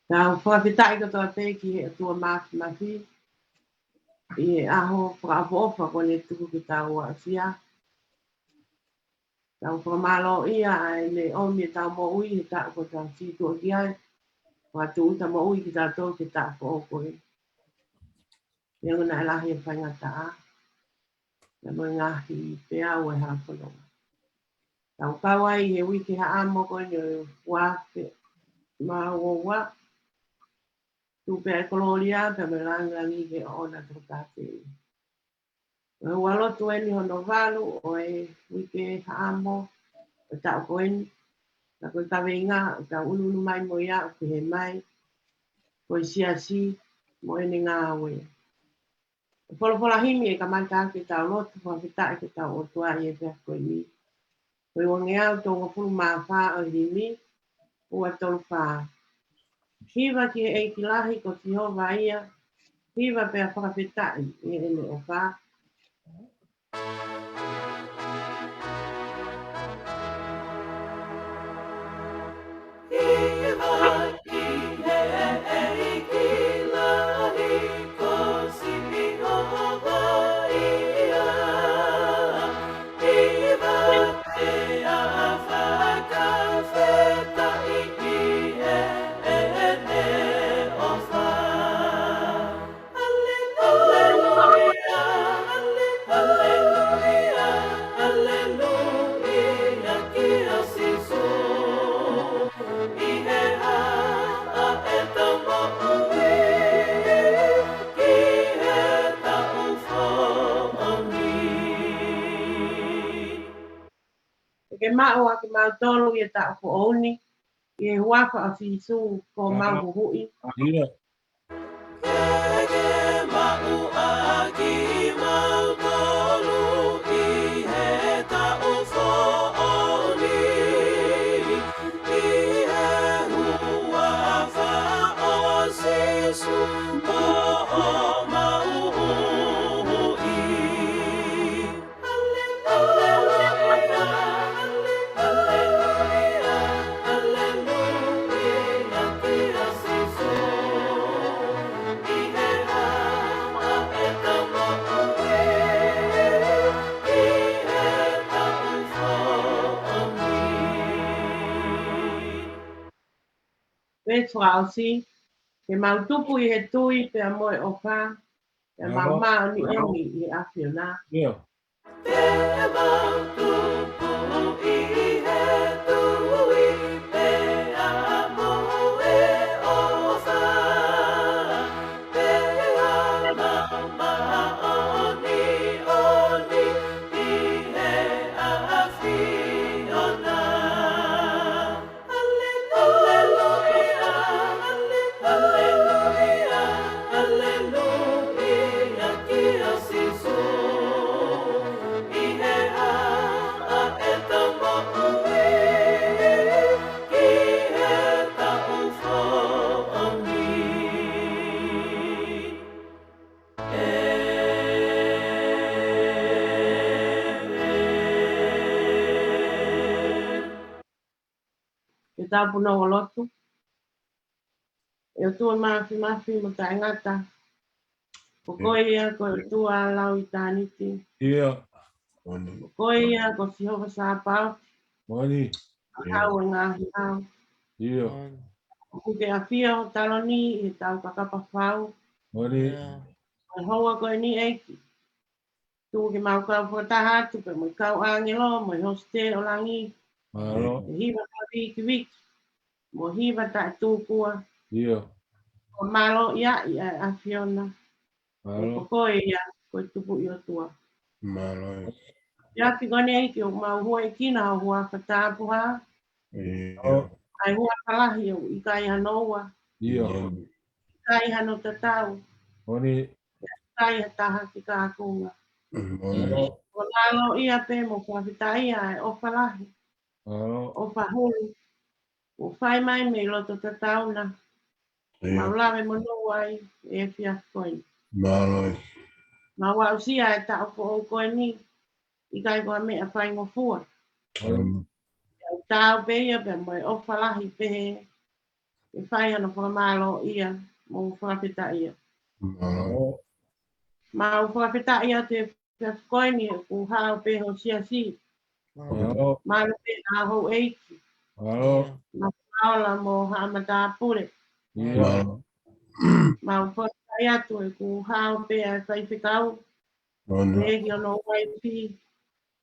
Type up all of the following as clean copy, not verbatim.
Tau whakawhitai ka toa pēki he atua mafi. I aho whakaofa kone tuku ki tau a fia. Tau whakamalo ia ai le omi tau mo ui he tau ko tau whitu o ki ai. Whatu uta mo ui ki tau tau ki tau po o koe. Ia ngana alahi e whaingata a. Na mo ngahi pea ue hapolonga. Tau kawai he wiki ha amo koe ni wafe. Ma wa tupe e koloria pe me langi ke ona to kafe. Walo tueni hono valu o e wiki ha amo o tau koeni. Na koe kawe inga o tau ununu mai mo ia o he mai. Koe siasi mo ene ngā awe. Wholofola himi e ka manta ke tau lotu whawhita e ke tau o tua i e pia koe ni. Koe wange au tonga pulu maa wha o himi. Ua tolu wha. Hiva ki e ki lahi ko ti hova ia. Hiva pia whakawhita i e ene o wha. Ke mao a ke mau tolu i e tau ko oni. I e huafa a fisu ko mau hui. Ia. Petro au si. Ke mau tupu i he tui pe a moe o wha. Ke mau maa ni omi i afiona. Ia. Ke tau puno o lotu. E o tua mafi mo ta ingata. Ko koe ia ko e tua lau i tāniti. Ia. Ko koe ia ko si hova sa pau. Mani. Hau e ngahi hau. Ia. Ko ke a fia o taloni i tau kakapa whau. Mani. Ko hoa ko e ni eiki. Tu ke mau kau whataha tu pe mo kau angelo mo hoste o langi. Maro. Hiva ka wiki wiki. Mo hiva ta tu kua. Ia. Ko malo ia i a fiona. Maro. Ko koe ia ko e tupu i o tua. Maro. Ia ki gone eiki o mau hua e kina o hua whatapuha. Ia. Ai hua kalahi o i kai hanoa. Ia. I kai hano tatau. Mani. Kai hataha ki kākunga. Maro. Ko lalo ia pe mo whawhitai ai o whalahi. Maro. O whahulu. O whai mai me loto tatau na. Maulawe mono ai e fia koe. Maro. Ma wau sia e tau ko o koe ni. I kai koa mea whai ngofua. Tau pe ia pe mo e o whalahi pe e whai ana whakamalo ia mo whakapeta ia. Malo. Ma o whakapeta ia te koini ku hao pe ho sia si. Malo. Ma lo pe a ho eiki. Malo. Ma whaola mo haamata pure. Malo. Ma o whakapeta ia tu e ku hao pe a whaipekau. Malo. Pegi ono waipi.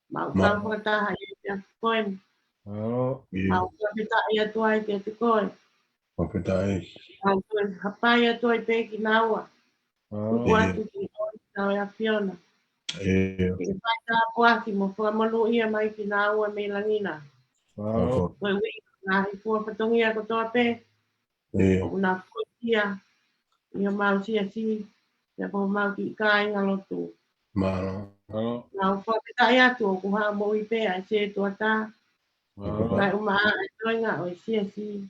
Ma o kau whakataha ia te koini. Malo. Ma o whakapeta ia tu ai te koini. Papetai. Ma o hapai atu ai peki naua. Tuku Malo. atu ki oi tau e a Fiona. Ia. Ke whai tā puaki mo whamanu ia mai ki naua me langina. Malo. Koe ui, ngā hi kua patongia ko toa pe. Ia. O nā koitia. Ia mau sia si. Ia po mau ki kai ngalotu. Malo. Malo. Nā o whapetai atu o kuha mo i pe a se tua tā. Malo. Kai uma a e toinga o i sia si.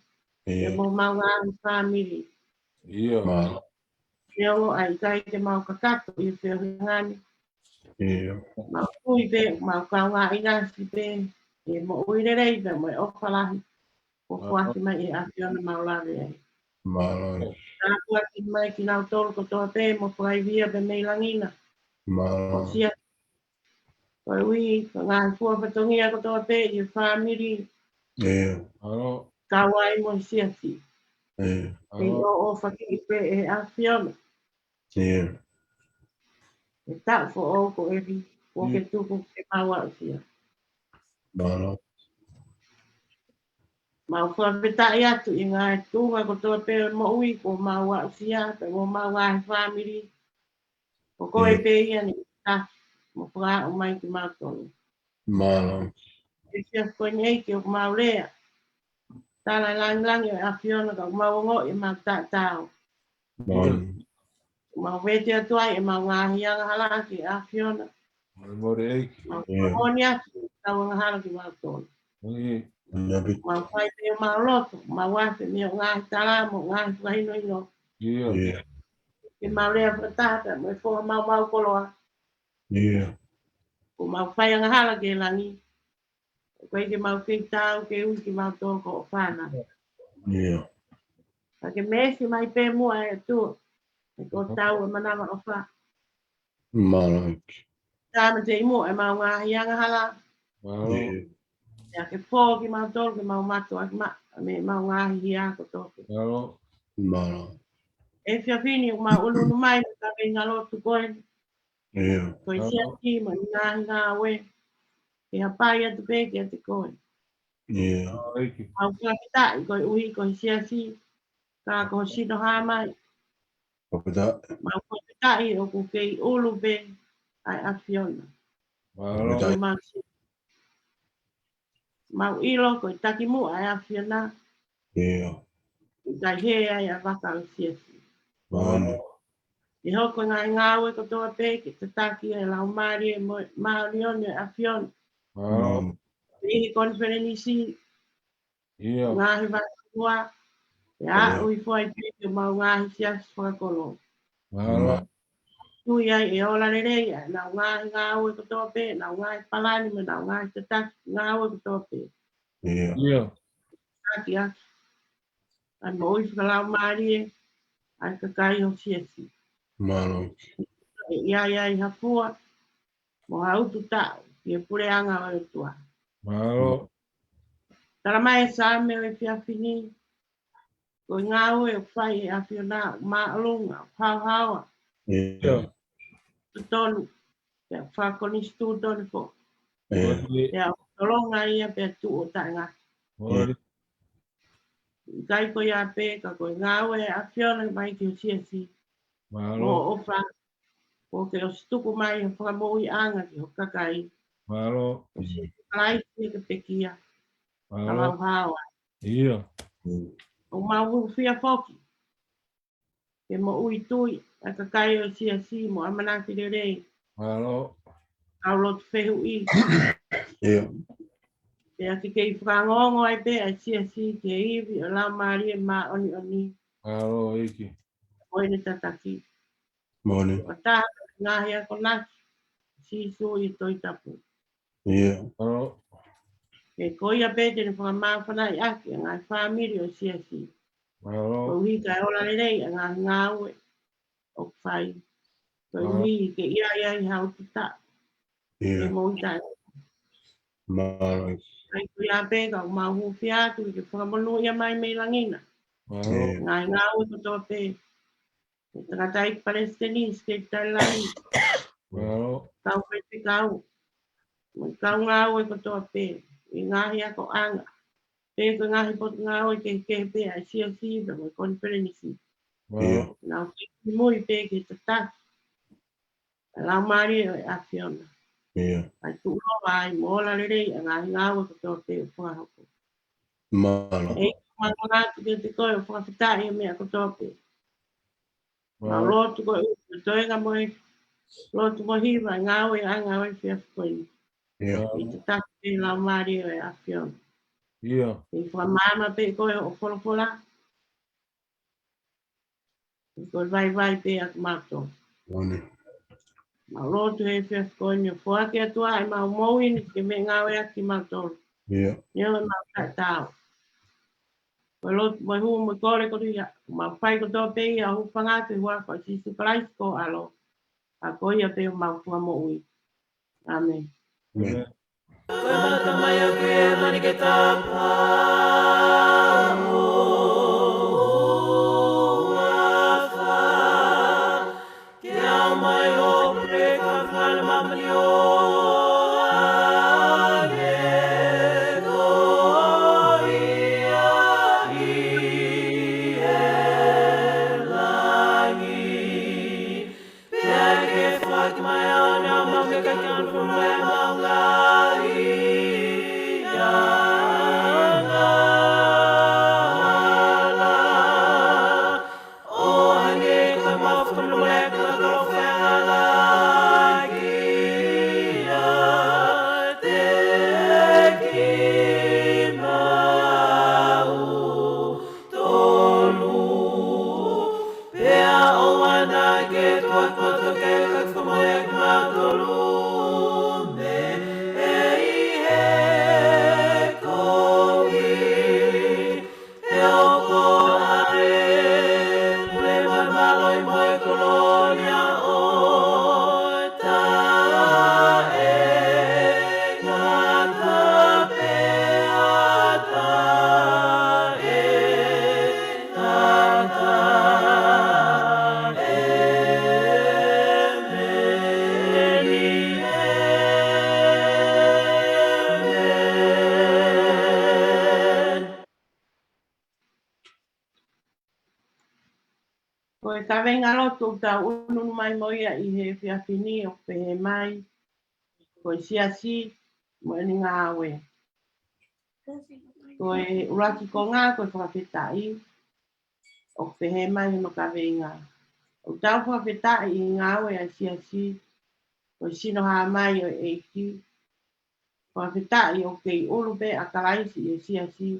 Ia Ia. mo mau ngā hi whamiri. Ia. Malo. Ia o ai kai te mau kakato i whio ngani. Ia. Mau kui pe, mau kau ngā ina si pe. E mo uire rei pe mo e okalahi. O kuaki mai e afiona mau lawe ai. Malo. Nā kuaki mai ki nau tolu ko toa pe mo whai via pe mei langina. O Malo. sia. Koe ui, ngā kua patongia ko toa pe i whamiri. Ia. Malo. Kawai mo sia si. Ia. E o whaki pe e afiona. Ia. E tau fo o ko e ri. O ke tuku ke maua o sia. Malo. Mau whakapetai atu i ngā tūnga ko toa pe mo ui ko maua o sia. Pe mo maua e whamiri. O koe pe ia ni ta. Mo whaka o mai ki mātonu. Malo. E sia koe nei ki o maurea. Tala langi o afiona ka maungo i mau tātau. Malo. Mau vete atu ai e mau ngāhianga hala ki afiona. Malo. Mau Ia. koni atu tau ngāhala ki mātonu. Ia. Nabi. Mau whai te o mau loto. Mau wate ni o ngāhi talamo, ngāhi whahino ino. Ia. Ia. Ke maurea whatata, mo e whoha mau koloa. Ia. Ko mau whai ngāhala ke langi. Koe ke mau kei tau, ke ui ki mau tōko o whāna. Ia. Ka ke mesi mai pē mua e tu. E ko tau e manama o wha. Malo. Tāma te imu e mau ngāhianga hala. Malo. Ia ke pō ki mau tōko ke mau mato aki ma. Me mau ngāhi a ko tōko. Malo. Malo. E whiawhini o mau ulunu mai me ka me ngā lotu koe. Ia. Koe sia ki mo i ngāhi ngā we. Ke hapai atu pē ki atu koe. Ia. Mau whakitai koe ui koe sia si. Ka ko sino hā mai. Papeda. Mau whakitai o ku kei ulu pē. Ai a Fiona. Malo. Ko mau si. Mau ilo koe taki mu ai a Fiona. Ia. Kai he ai a waka o sia si. Malo. E hoko ngā ue ko toa pē ki te taki e lau maari e maari one a Fiona. Malo. Ihi konfereni si. Ia. Ngāhi waka e a ui fwai pē ki mau ngāhi sia whakakolo. Malo. Tui ai e ola rerei ai. Nau ngā ue ko toa pē. Nau ngāhi palani me nau ngāhi te taki. Ngā ue ko toa pē. Ia. Ia. Taki a. Ai mo ui whakalau maari e. Ai kakai o sia si. Malo. Ia i hapua. Mo hautu tau. Ki e pure anga o e tua. Malo. Tara mai sa me o e whiawhini. Ko ngā ue o whai e awhiona. Maalunga. Hau haua. Ia. Tutonu. Te whakoni stu tonu po. Ia. Te au tolonga ia pe tu o tainga. Kai ko ia pe ka ko ngā ue e awhiona mai ki o sia si. Malo. O wha. O ke o stuku mai o whakamoi anga ki o kakai. Malo. O si kalai ki ke pekia. Malo. Talau hawa. Ia. O mau whia whoki. Ke mo ui tui. A kakai o sia si mo amanaki re rei. Malo. Au lotu whehu i. Ia. Te ake kei whangongo ai pe a sia si ke iwi o lau maari e ma oni oni. Malo. Iki. Oe ne tataki. Moni. O taha ngahi a konaki. Si su i toi tapu. Ia. Malo. Ke koia pe te ne whakamau whanai ake. Ngai whamiri o sia si. Ko ui kai ola rei ngā ngāwe o whai. Ko ui ke ia i hau tuta. E mo i tai. Ai kui a pēka o mahu whiatu i ke whakamonu ia mai me langina. Ngā ngāwe ko tō pē. E takatai Palestinis ke tai langi. Kau pēti kau. Kau ngāwe ko tō pē. I ngāhi ako anga. Pē ko ngāhi pot ngāwe ke pē a sia sida mo konferenisi. Nau ki mui pē ke tataki. Lau mari e a Fiona. Ai tu lo vai mo la le a ngāwe ko tō pē o whahako. E kumanga tu ke te koe o whakatai me a ko tō pē. Ma lotu ko u toenga moe. Lotu mo hiwa ngāwe a ngāwe whia whakoi. I tataki lau mari e a Fiona. I whamama pe koe o wholopola. I koe vai pe a kumato. Ma lotu he whia koe ni whuake atua e mau moui ni ke me ngawe a ki mautoro. Nio e mau kai tau. Koe lotu mai hu mo kore ko ria. Ma whai ko tō pe i a hupanga te hua koe si suprais ko alo. A koe ia pe o mau tua mo ui. Amen. Tamaya kuye maniketa Koe ka venga lotu ta unu mai moia I he whiawhini o pehe mai. Koe siasi mo ni ngā awe. Koe uraki ko ngā koe whakawhetai. O pehe mai no ka venga. O tau whakawhetai I ngā awe a siasi. Koe sino haa mai o eiki. Whakawhetai o kei urube a karaisi I siasi.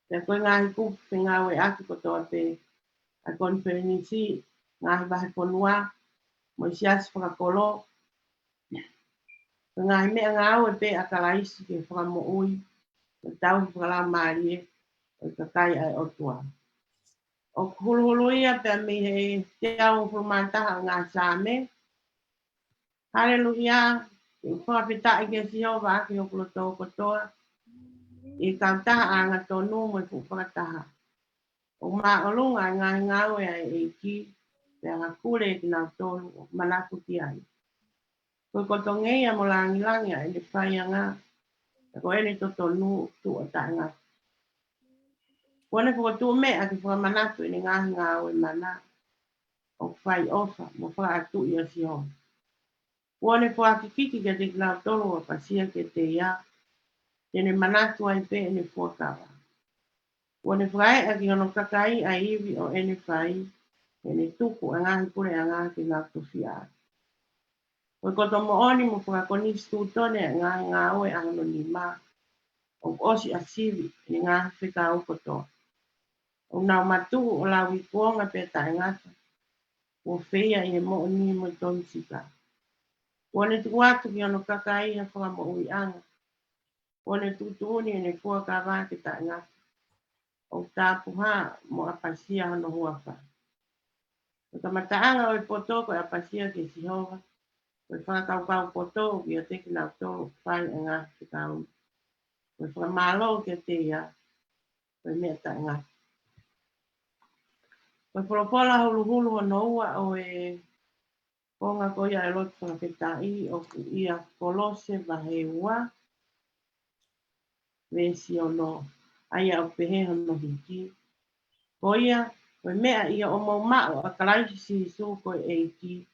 Te koe ngāhi kupu ngā awe aki ko toa pe. A konferenisi ngahi bahe ponua mo sias whakakolo. Ngahi mea ngā aue pe a karaisi ke whakamo ui. O tau whakala marie o kakai ai otua. O hulu ia pe a mi he te au whurumantaha ngā sāme. Hallelujah. I whakawhetai ke Sihova aki o kuloto kotoa. I kautaha a ngā tonu mo I whakataha. O mā olunga ngā aue ai eiki. Pe a kure ki nā tonu o manaku ki ai. Koe kotongei a mo langi ai le whai a ngā. Ko ene to tonu tu o tae ngā. Kone whakatu mea ki whakamanatu I ngā aue mana. O whai ofa mo whakatu I a Sihova. Kone whakikiki ke te klau tolo o pasia ke te ia. Tene manatu ai pe ene whakawa. Kone whae a ki ono kakai a iwi o ene whai. Ene tuku a ngāhi kure a ngāhi ngā tofia. Koe koto mo oni mo whakakonisi tūtone a ngā aue ano ni mā. O osi a siwi ni ngāhi whika au kotoa. O nau matuhu o la wikuonga pe tae ngata. O whia I mo ni mo tonsika. Kone tu watu ki ono kakai a whakamo ui anga. Kone tutuni ene fua ka wāke tae ngata. o tāpuha mo apasia hono huapa. O tamataanga o poto ko apasia ke sihoga. O whakakau poto ki a teki nau tō whai ngā ki kau. O whakamalo ke te ia. O mea ta ngā. O wholopola hulu hulu hono ua o konga ko ia e lotu whakapetai o ia kolose vahe ua. Vesi ono aia o pehe hono hiki. Ko ia, o mea ia o mau mao a kalaisi si su ko e ki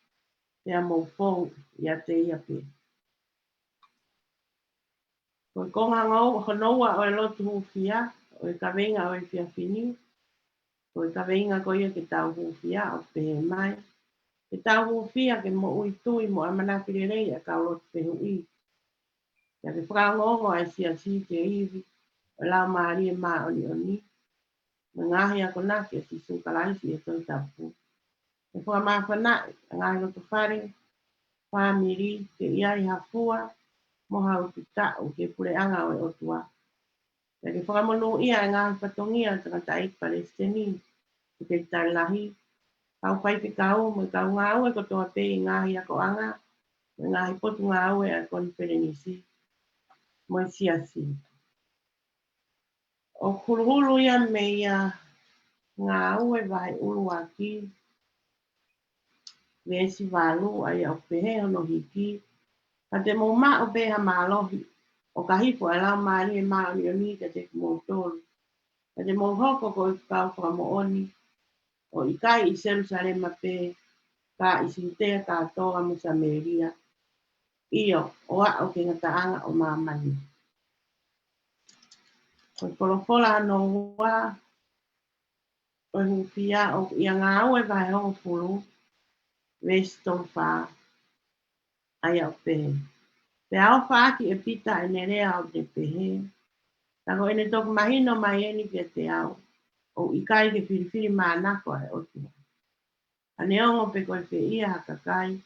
te a mau fou ia te ia pe. Ko konga ngau honoua o e lotu hufia, o e kawenga o e fia fini. Ko e kawenga ko ia ke tau hufia o pehe mai. Ke tau hufia ke mo ui tui mo a manapirerei a kau lotu pehe ui. Ia ke whakangongo ai si ke iwi. O la maari e maa oni oni. Ngahi ako nake si su kalaisi e toi tapu. E whakamawhanai, ngahi loto whare, whamiri, ke iai hafua, moha o ki tau, ke pureanga o e otua. E ke whakamonu ia e ngahi patongia, tangata i Palestini, ke tai lahi, kau pai pe kau, mo kau ngau e kotoa pe i ngahi ako anga, mo ngahi potu ngau e a konferenisi, mo i siasi. O kuruhulu ia me ia ngau e vai ulu aki, vesi valu ai au pehe ono hiki. Ka te mo ma o peha maalohi. O ka hipo e lau maari e maa oni oni ka te mo tolu. Ka te mo hoko ko i kau whaka mo oni. O i kai i Jerusalema pe ka i sintea ka toa mo Samaria. Iyo, o a o ke ngataanga o mamani. Ko i polopola ano ua o hupia o ia ngā ue vai hongo pulu. Veston wha ai au pehe. Pe au whaaki e pita e nerea au te pehe. Tako ene toku mahino mai eni kia te au. O ikai ke whiriwhiri mānako e otua. Ane ongo pe koe pe ia haka kai.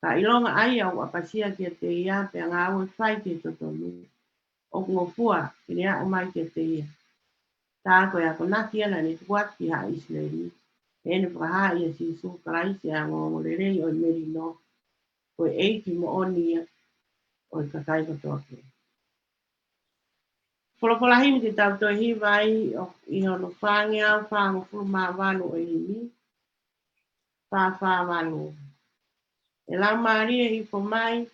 Ka ilonga ai au apasia kia te ia pe ngā ue whai ke totonu. O ngofua ki rea o mai kia te ia. Tā koe ako naki ana ne tuat ki ha Israeli. Ene whaha ia si su karaisi a ngorerei o i meri no. Koe eiki mo oni ia. O i kakai katoa ke. Polopolahi te tau toi hi vai i hono whangi au whango furu mā wanu o imi. Wha wanu. E lau maari e hi po mai.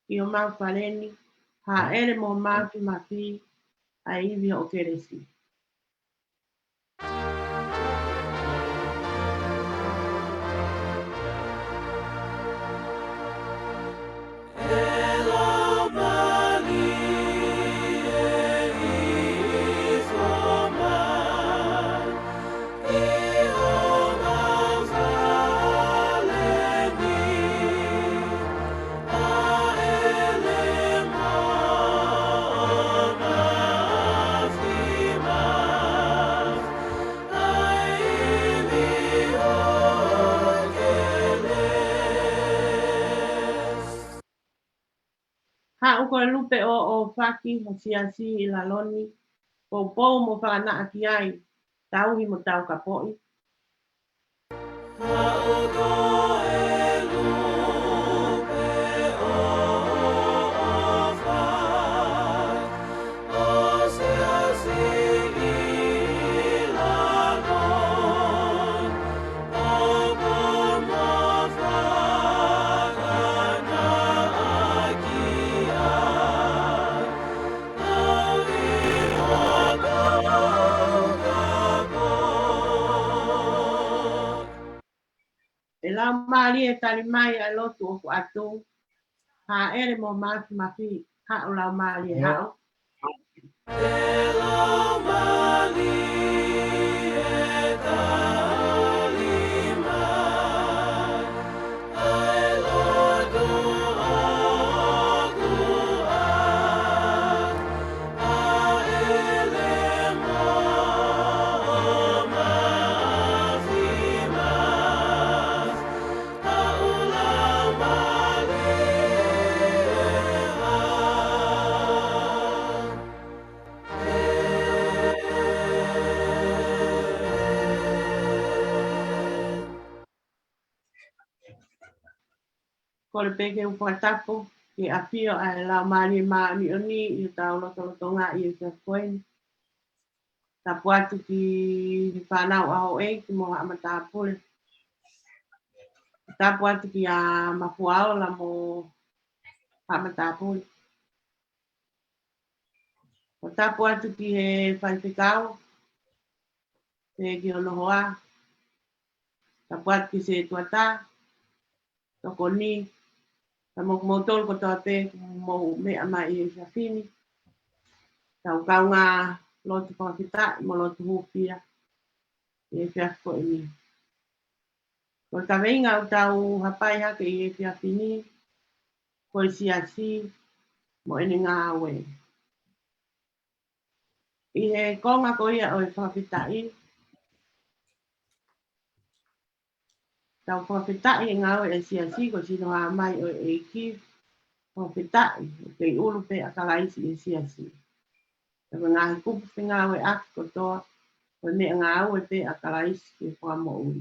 I o mau whareni. Ha ere mo mātu mawhi. A iwi o keresi. Ha uko e lupe o whaki mo siasi i la loni. Ko pou mo whakana aki ai. Tauhi mo tau ka poi. Ha uko e lupe o whaki. O siasi i la loni. Ko pou mo whakana aki ai. E lau maari e tali mai a lotu o ku atu. Ha ere mo mātu mawhi. Ha o lau maari e hao. E lau maari e tali mai. Ai lotu o ku atu. A ele mo mawhi mai. Ha o lau maari e hao. ko le peke u whakatapo, ke a pio a la mani maani o ni i tau loto ngā i e kia koen. Ta puatu ki whanau aho e ki moha amata pole. Ta puatu ki a mapuao la mo amata pole. O ta puatu ki he whaipekau, te ki ono hoa. Ta puatu ki se tuata, toko ni, ta mokmotol ko toa pe mo mea mai i e whiawhini. Tau kau ngā lotu whakita, mo lotu hupia, i e whiawhiko e ni. Ko ta veinga o tau hapai hake i e whiawhini, ko i siasi, mo ene ngā awe. I he konga ko ia o e whakita i, tau whakita i ngā awe e siasi, ko sino haa mai o e ki, whakita i, te ulu pe a kalaisi e siasi. Tawa ngā he kupu pe ngā awe aki ko toa, ko ne ngā awe pe a kalaisi ke whamo ui.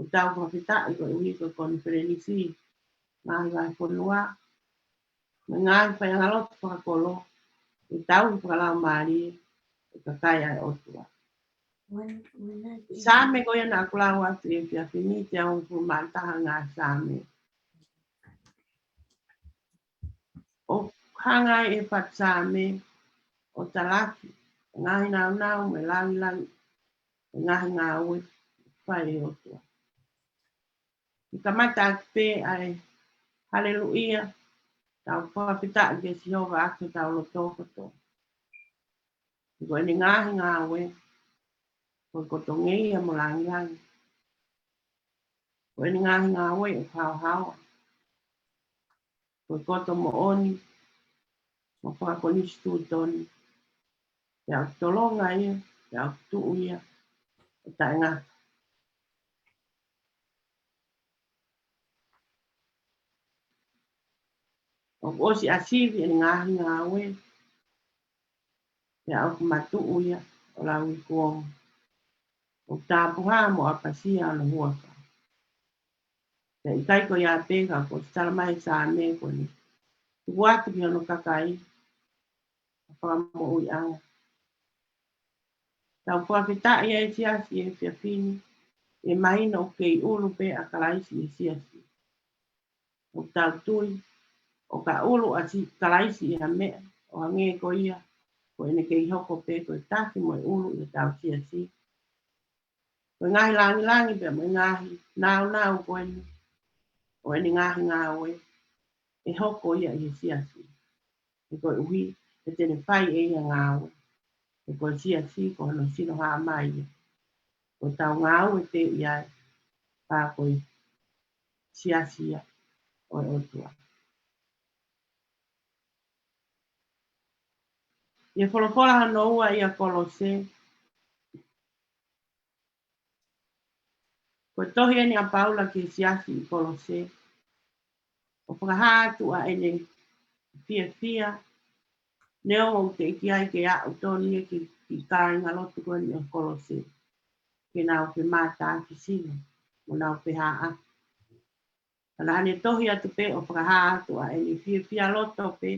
O tau whakita i ko ui ko konferenisi, ngā he wai whanua, ngā he whai angalotu whakakolo, i tau i whakalau maari, i ka kai ai otua. Sāme ko ia nā kulau atu e whiawhini te au fu mātaha ngā sāme. O hangai e pat sāme o talaki, ngahi nau me langi, ngahi ngā ue, whai e otua. I ka mata ake pe ai haleluia, tau whakapita ke Jehova ake tau lo tōkoto. I ko ene ngahi ngā ue, ko kotongei a mo langi. Ko ene ngahi ngā ue e whao. Ko koto mo oni, mo whakakonisi tūtoni. Te au tolonga ia, te au tuu ia, o tae ngā. O osi asivi ene ngahi ngā ue, te au kumatuu ia, o lau i kuongo. O tāpuha mo apasia ana huaka. Te ikai ko ia pēka ko staramai sā me ko ni. Tukuatu ki ano kakai, whakamo ui anga. Tau whakawhita ia e siasi e whiawhini, e mahina o kei ulu pe a kalaisi e siasi. O tau tui, o ka ulu a si kalaisi i ha mea, o hange ko ia, ko ene kei hoko pe ko i taki mo e ulu i tau siasi. Ko ngahi langi pe mo ngahi nau ko ene, o ene ngahi ngā oe, e hoko ia i siasi. E ko uhi, e tene whai e ia ngā oe. E ko siasi ko hano sino haa mai ia. Ko tau ngā oe te ia, pā ko i siasi ia, o e otua. Ia wholofola hano ua ia kolose. Ko tohi ene a Paula ki siasi i kolose. O whakahātu a ene fia. Neo o te iki ai ke a utoni e ki kāinga lotu ko ene o kolose. Ke nao ke mātā ki sino. Mo nao pe haa. Kana ane tohi atu pe o whakahātu a ene fia loto pe.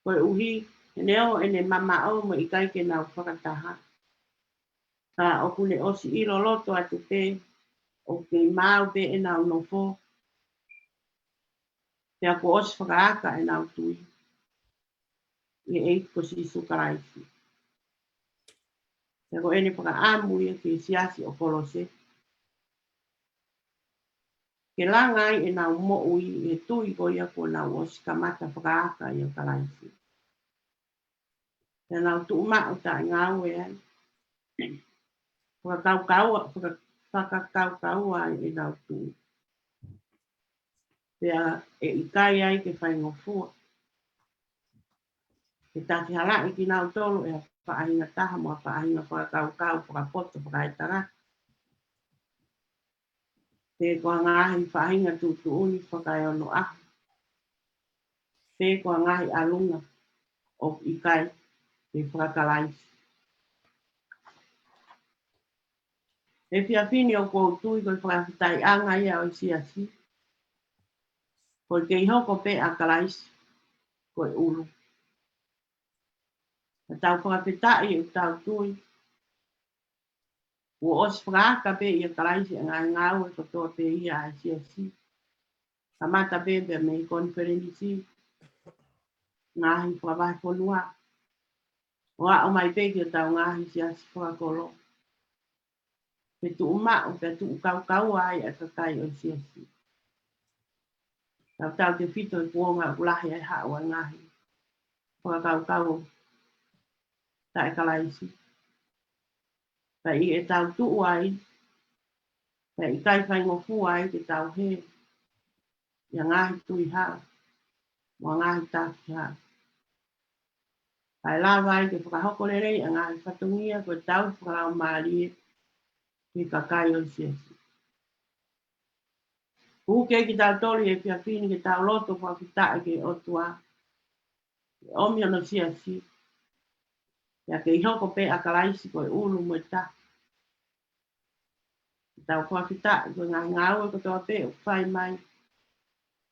Koe uhi, neo ene mama au mo ikai ke nau whakataha. Ka oku ne osi ilo loto atu pe, o ke mau pe e nau nofo. Te ako osi whakaaka e nau tui. E eiko si sukaraisi. Te ako ene whakaamu ia ke siasi o kolose. Ke langai e nau mo ui e tui ko ia ko nau osi kamata whakaaka ia karaisi. Te nau tuu mao ta ngau e ai. Whakakau ai e nau tui. Pea e ikai ai ke whaingofua. Ke taki hala i ki nau tolu e whaahinga taha mua whaahinga whakakau, whakapoto, whakaetara. Te koa ngahi whaahinga tutu uni whakaeono ahu. Te koa ngahi alunga o ikai te whakakalaisi. E fia fini o koutu i koe whakawhitai anga ia o siasi. Koe ke iho ko pe a kalaisi. Koe ulu. A tau whakawhitai o tau tui. Ua os whakaaka pe i a kalaisi a ngau e kotoa pe ia a siasi. Ka mata pe pe me i konferenisi. Ngahi whakawahi ponua. Wa o mai pe ki o tau ngahi siasi whakakolo. Pe tu umau, pe tu kau ai a kakai o siasi. Tau te whito i puonga ulahi ai hao a ngahi. Whakakau ta e kalaisi. Pa i e tau tu ai, pa i kai whai ngofu ai te tau he. Ia ngahi tui hao. Mua ngahi tāki hao. Pai lawa ai te whakahokorerei a ngahi whatungia koe tau whakarao maari e ki kakai o siasi. Uke ki tau tori e pia pini ki tau loto whakitae ke otua. Omi ono siasi. Ia ke ihoko pe a kalaisi koe ulu mo ta. Tau whakitae koe ngau e kotoa pe o whai mai.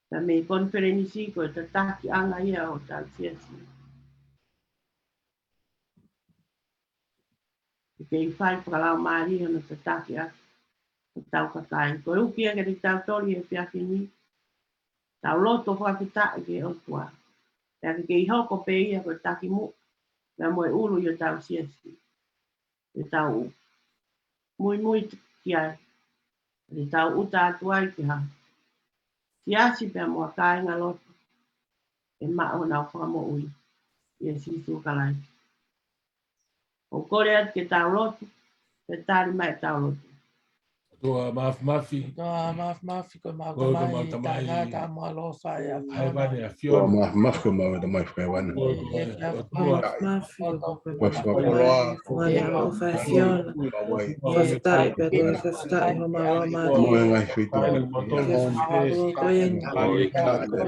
Ta me konferenisi koe ta taki anga ia o tau siasi. Ke i whai whakalao maari ono ta taki a tau kakai. Koe ukia ke te tau tori e pia pini. Tau loto whakitae ke otua. Ia ke ihoko pe ia koe taki mu. Ia moe ulu i o tau siasi. E tau mui ki ai. E tau uta atu ai ki ha. Siasi pe mua kai ngā loto. E mao nau whakamo ui. Ia sisu kalai. O kore atu ke tau loto. Te tari mai tau loto. Tua mafi. Mafi ko mau Ko mai mau ta mai. ta mau lo fa ya. Ai vane a Tua fiona. mafi ko mau da mai whai wana. Mafi ko Koe whakakoloa. Mane alo fa fiona. Fastai pe ko fastai ho mau mai. Moe ngai whitu.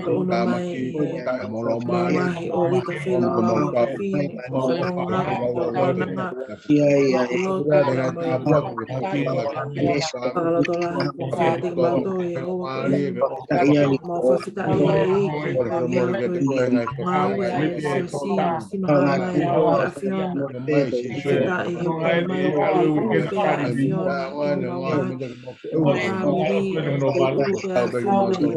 Ko uno mai mau mahi o wika whila o mau ka whini. Mau ngako ko nanga. Lo Pagalo tola ko fete ba to e o ko mo fa fita e e mau e si mahama e a fiona fita e o mai o pe a fiona mau family o pe a fiona e mau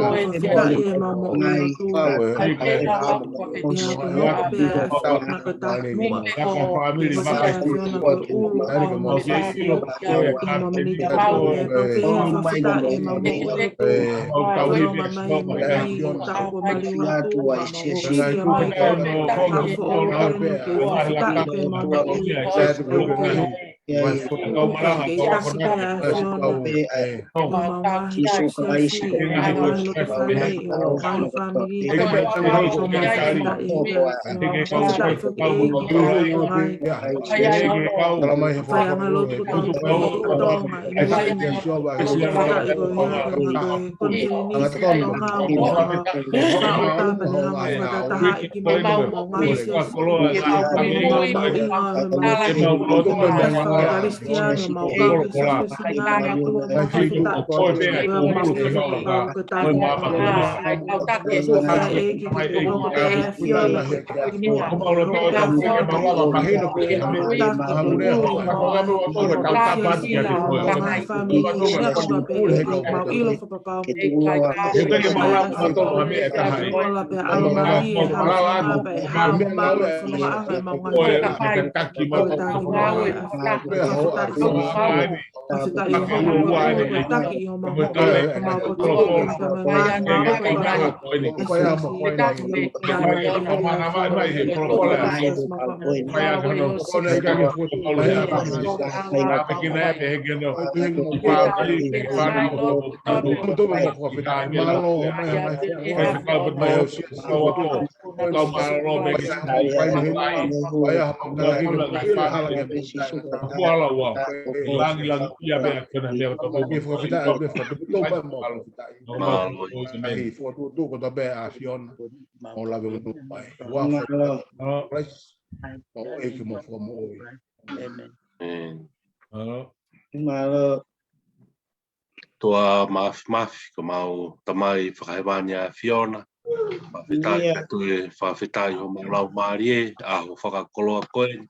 e si fita e mau mo o tu ia ko no pe a fiona ko ta mua fa fita e fiona ko ulu mo Malo. Toa mafi ko mau tamai whakaiwania Fiona. Mawhetai ka tue whawhetai ho mau marie a ho whakakoloa koe.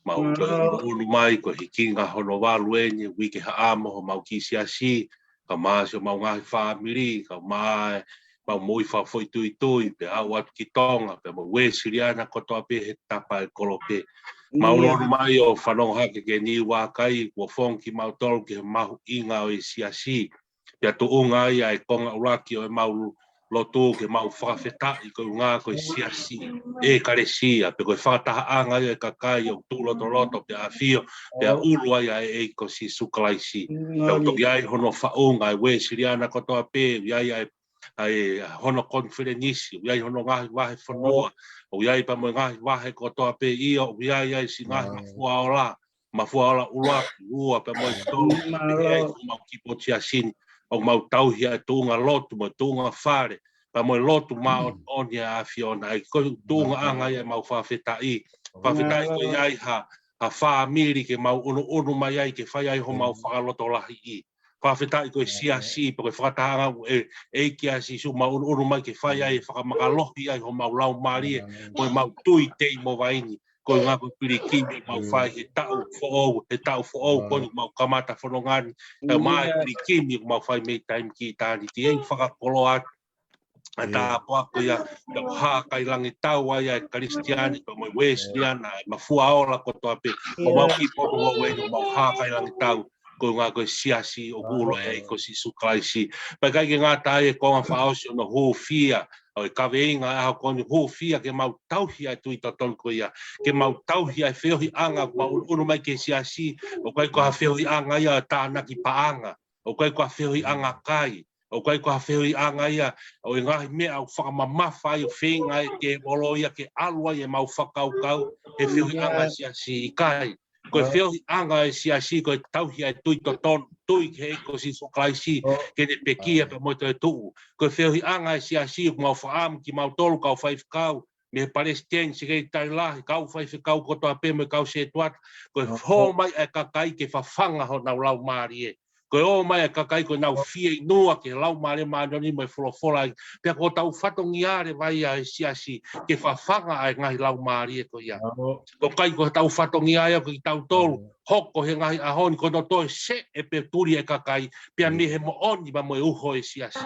Mau unu mai ko hikinga hono waluenye wiki haamo ho mau kisiasi. Ka maasio mau ngahi whaamiri, ka mai mau mui whawhoi tui pe au atu ki tonga, pe mau wesiriana kotoa pe he tapa e kolope. Mau unu mai o whanong hake ke ni wakai, kua whonki mau tolu ke mahu inga o i siasi. Pea tu unga ia e konga uraki o e mau lotu ke mau whawhetai ko unga ko i siasi. E karesia, pe koe whataha anga ia e kakai o tu loto pe a fio, pe a ulua ia e ko si sukalaisi. Pea toki ai hono whaunga e we siriana kotoa pe, iai ai hono konferenisi, iai hono ngahi wahe whanua, o iai pa mo ngahi wahe kotoa pe ia, o iai si ngahi mafua ola ulaki, ua pa mo i tolu, iai ko mau kipo tia sini, o mau tauhia e tuunga lotu, mo tuunga whare, pa mo i lotu maa onia a Fiona, ai ko tuunga anga ia mau whawhetai ko iai ha whaamiri ke mau unu mai ai ke whai ai ho mau whakaloto lahi i. Whawhetai ko e siasi, pa koe whakatahanga e kia si su mau unu mai ke whai ai whakamakalohi ai ho mau lau marie, koe mau tui tei mo vaini, koe ngā koe pirikimi mau whai he tau who'ou, koe mau kamata whanongani, e mai pirikimi mau whai mei taimi ki tāni, ti ei whakakolo atu. A tā poa ko ia hā kai langi tau ai ai Kristiani, pa mo Wesleyan, ai mafua ola kotoa pe, o mau ki pono o wenu, mau hā kai langi tau, ko ngā koe siasi o gulo e ko si suklaisi. Pa kai ke ngā tāi e konga whaosi o no hōwhia, o e kaweinga e hao koni hōwhia ke mau tauhi ai tui taton ko ia, ke mau tauhi ai whiohi anga, mau unu mai ke siasi, o kai ko ha whiohi anga ia tānaki paanga, o kai ko ha whiohi anga kai, o kai ko ha whiohi anga ia, o e ngahi mea au whakamamafa ai o whenga e ke olo ia ke alua i e mau whakaukau, he whiohi anga siasi i kai. Ko e whiohi anga e siasi, ko e tauhi ai tui toton, tui ke e ko si suklaisi, ke ne pekia pe moito e tuu. Ko e whiohi anga e siasi, ko mau whaamu ki mau tolu kau whaifkau, me he Palestine si kei tai lahi, kau whaifkau kotoa pe me kau se tuat, ko e ho mai e kakai ke whawhanga ho nau lau maari e. Ko e o mai e kakai ko nau fie inua ke lau maare maanoni mo e wholofola ai. Pea ko tau whatongi are vai a e siasi ke whawhanga ai ngahi lau maari e ko ia. Ko kai ko tau whatongi ai ko ki tau tolu. Hoko he ngahi ahoni ko no toi se e pe turi e kakai. Pea me he mo oni ma mo e uho e siasi.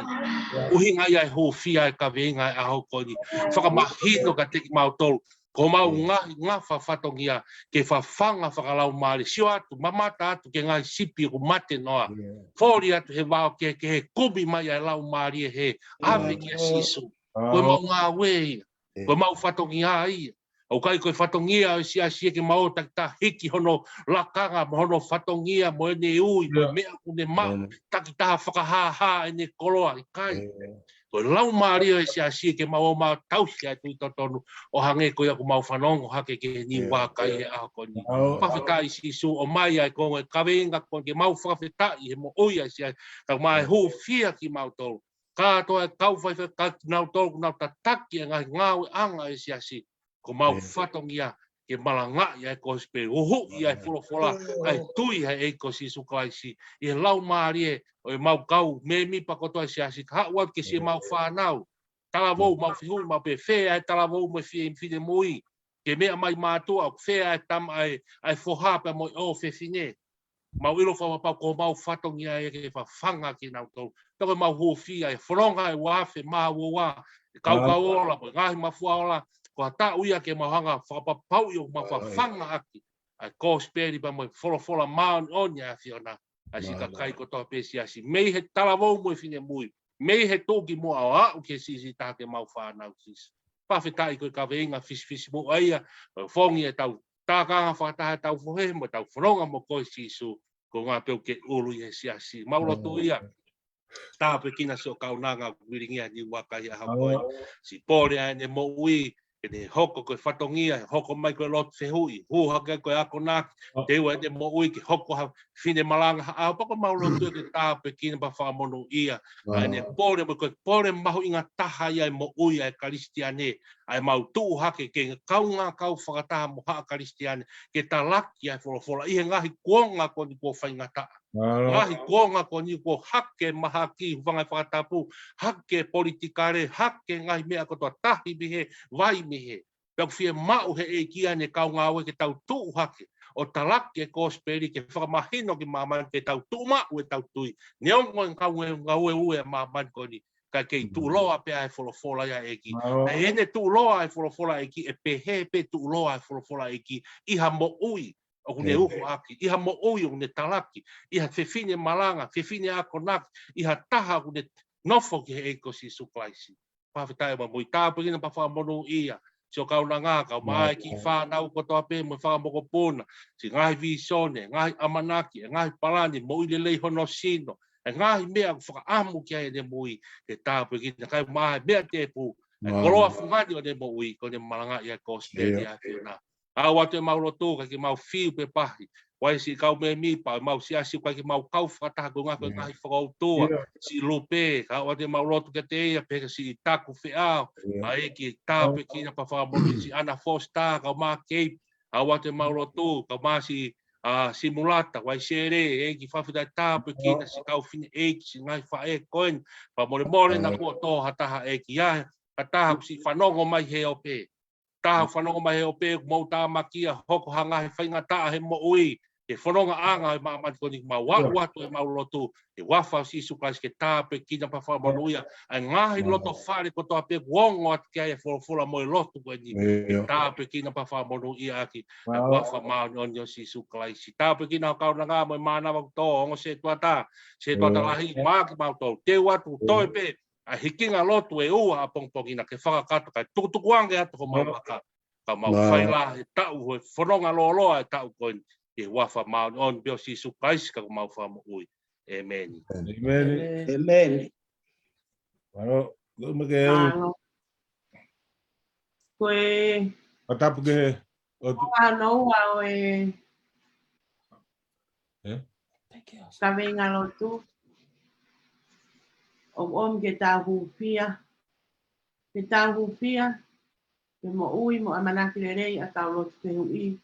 Uhi ngai ai ho fia e ka venga e aho ko ni. Whakamahino ka teki mau tolu. Ko mau ngā whawhatongia ke whawhanga whakalau maari. Sio atu, mamata atu ke ngai sipi ko mate noa. Fori atu he wao ke he kumi mai ai lau maari e he ave ki a sisu. Koe mau ngā wei, koe mau whatongia ai. O kai koe whatongia o siasia ke mau takita hiki hono lakanga, hono whatongia mo ene ui, mo mea kune mau, takita whakahaha ene koloa i kai. Ko lau maari o siasia ke mau mau tausi ai tui totonu o hange ko ia ko mau whanongo hake ke ni wakai he aho koni. Whawhetai sisu o mai ai kongo e kawenga ko ke mau whawhetai he mo oia si ai ka mai hu fia ki mau tolu. Ka toa e kau whaiwhai nau tolu nau tataki e ngai ngāwe anga e siasi ko mau whatongia ke malanga ia e ko spe uhu ia e wholofola ai tui hei e ko si suklaisi i he lau maari e o e mau kau me mi pakotoa siasi ha wat ke si mau whanau tala vou mau whihui mau pe whea e tala vou mo whie whine mui ke mea mai mātua whea e tam ai whohapa mo o whine mau ilo whawapau ko mau whatongia e ke whawhanga ki nau tau tau mau huwhia e whanonga e wafe maa wua e kau ola mo ngahi mafua ola ko ta uia ke mahanga whapapau i o mawhawhanga aki ai ko speri pa mo wholofola maa onia Fiona ai si ka kai ko toa pesi asi. Mei he talavou mo e whine mui. Mei he tōki mo au au ke sisi tā ke mau whānau sisi. Pawhetai koe ka veinga fisi mo aia. Whongi e tau tākanga whataha tau whohe mo tau whanonga mo koe sisu. Ko ngā peo ke ulu i he siasi. Mauloto ia. Tā pe kina so kaunanga wiringia ni wakai a hakoe. Si pōre ane mo ui. e ne hoko koe whatongia, hoko mai koe lotu whehui, huhake koe ako naki, te ua te mo ui ki hoko ha whine malanga, a pako maulotu e ke tāpe kina pa whamono ia, a ne pore mo koe pore mahu inga taha ia e mo ui e karistiane, ai mau tuu hake ke kaunga kau whakataha mo haa karistiane, ke ta laki ai wholofola, ihe ngahi kuonga ko ni kua whaingata. Ngahi kuonga ko ni kua hake maha ki huwangai whakatapu, hake politikare, hake ngahi mea kotoa tahi mihe, vai mihe. Pau fie mau he e kia ne kaunga aue ke tau tuu hake, o talaki e kosperi ke whakamahino ki maman ke tau tuu mau e tau tui. Ne ongo en kaunga ue maman ko ni. Ka kei tūloa pe ai wholofola ia eki. E ene tūloa ai wholofola eki, e pehe pe tūloa ai wholofola eki, iha mo ui, o kune uhu aki, iha mo ui o kune talaki, iha whewhine malanga, whewhine ako naki, iha taha kune nofo ki he eko si suklaisi. Pawhitai wa mui tāpukina pa whamono ia, si o kauna ngā, kau mai ki whānau kotoa pe, mo whakamoko pōna, si ngahi visone, ngahi amanaki, ngahi palani, mo ile lei hono sino, e ngahi mea whakaamu kia e ne mui, ke tāpui ki na kai mahe mea te pū, e koroa whungani o ne mui, ko ne malanga ia kosperi a whiuna. A watu e mauro tō, kai ki mau whiu pe pahi, wai si kau me mi pa, mau si asi kai ki mau kau whakataha ko ngako ngahi whakautoa, si lupe, ka watu e mauro tō ke te ea, peka si taku whiao, a eki tāpui ki na pa whakamoni, si ana fosta, kau mā keip, a watu e mauro tō, kau mā si simulata wai sere e ki whawhitai tāpu ki na si kau whine e ki si ngai wha e koen pa more na kua tō hataha e ki ahe ka taha si whanongo mai he o pē taha whanongo mai he o pē mou tā makia hoko hangahe whainga taa he mo ui e whanonga anga e maa mati koni ma watu e mau lotu e wafa si sukais ke tāpu ki na pa whamonu ia a ngahi loto whare ko tō pē wongo at kia e wholofola mo e lotu koe ni e tāpu ki na pa whamonu ia aki a wafa maa nionio si suklai si tāpu ki na kauna ngā mo e mānawa tō ongo se tuata lahi maa ki mau tō te watu toi pē a hikinga lotu e ua a pongpongina ke whakakato kai tukutukuange atu ko mau waka ka mau whaila e tau ho e whanonga loa e tau koe e wafa maa on bio si suklai ka ko mau whamu ui Amen. Amen. Amen. Bueno, lo me quedé. Koe Ata porque no wa e ka venga lotu o ke tā hupia ke mo ui mo amanaki rei a tau lotu ke hui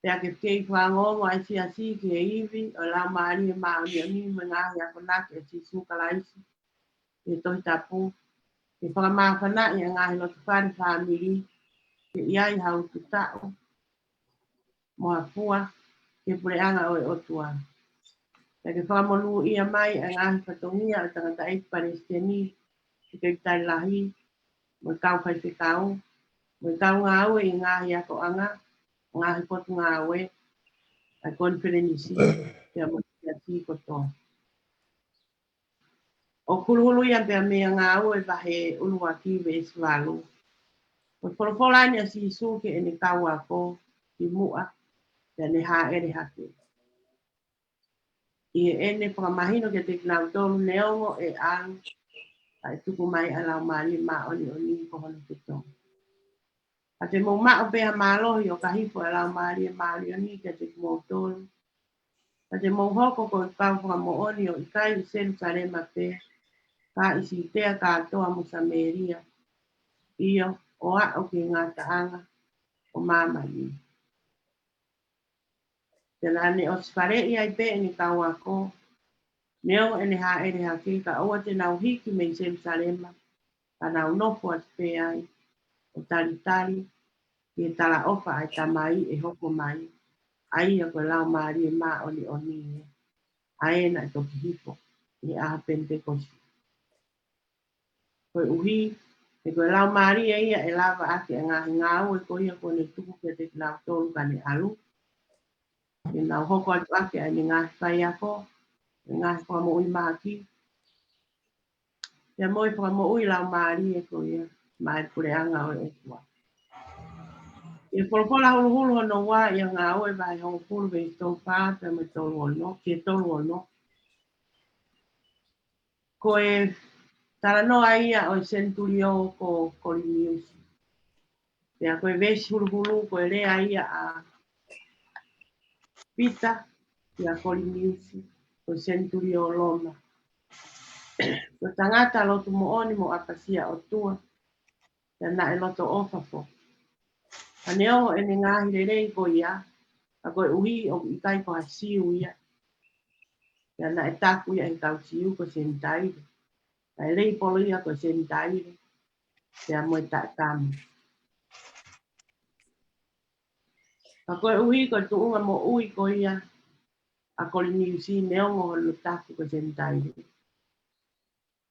pea ke kei whango mo ai si asi ke iwi o la maari e maari a mi me ngahi a whanaki e si sukalaisi ke toi tapu ke whakamaa whanaki a ngahi lotu whare whamiri ke iai hau tu tau mo a pua ke pureanga o e otua. Pea ke whakamonu ia mai a ngahi whatongia a tangata e Palestini ke kei tai lahi mo i kau kai te kau mo i kau ngā ue i ngahi a ko anga ngahi potu ngā ue a konferenisi pea mo i ati koto. O kuluhulu ia pea mea ngā ue vahe ulua kiwe e swalu. O polopolani a si suke e ne kau a ko i mua pea ne ha ere hake. I e ene whakamahino ke te kinau tolu neongo e ang a e tuku mai a lau maari ma oni ko hono te tonga. A te mou mao pea mālohi o kahifo e lau maari oni ke te mou tolu. A te mou hoko ko i kau whakamo oni o i kai i sen sarema pea ka isi pea katoa mo Sameria. Iyo o a o ke ngā taanga o māmani. Tēnā ne o spare i ai pe ni kau ako. Neo ene ha ere ha ke ka oa te nau hiki me i Jerusalema. Ka nau nopo at pe ai. O talitali. Ke tala ofa ai tamai e hoko mai. Ai a koe lau maari e maa oni oni e. Ai na e toki hipo. E aha Pentekosti. Koe uhi. E koe lau maari e ia e lava ake a ngahi ngāu e koe ia koe ne tuku ke te kinau tolu ka ne alu. E nau hoko atu ake ai ni ngahi whai ako. E ngahi whamo ui maki. Ia moi whamo ui lau maari e koe ia. Mai kure anga o e tua. E polopola hulu hulu no wa ia ngā oe vai hong hulu vei tau pāta me tolu ono. Ke tolu ono. Koe tala noa ia o Centurio ko Corinius. Pea koe vesi hulu koe rea ia a pita ia kolimiusi koe Centurio Loma. Ko tangata lotu mo oni mo apasia o tua. Pea na e loto ofa fo. Aneo e ne ngahi rei ko ia. A koe ui o ikai ko hasiu ia. Pea na e taku ia e tau siu ko sentaire. Pea rei polo ia ko sentaire. Pea mo e tamu. A koe ui ko tuunga mo ui ko ia. A kolimiusi neongo o lo taku ko sentaire.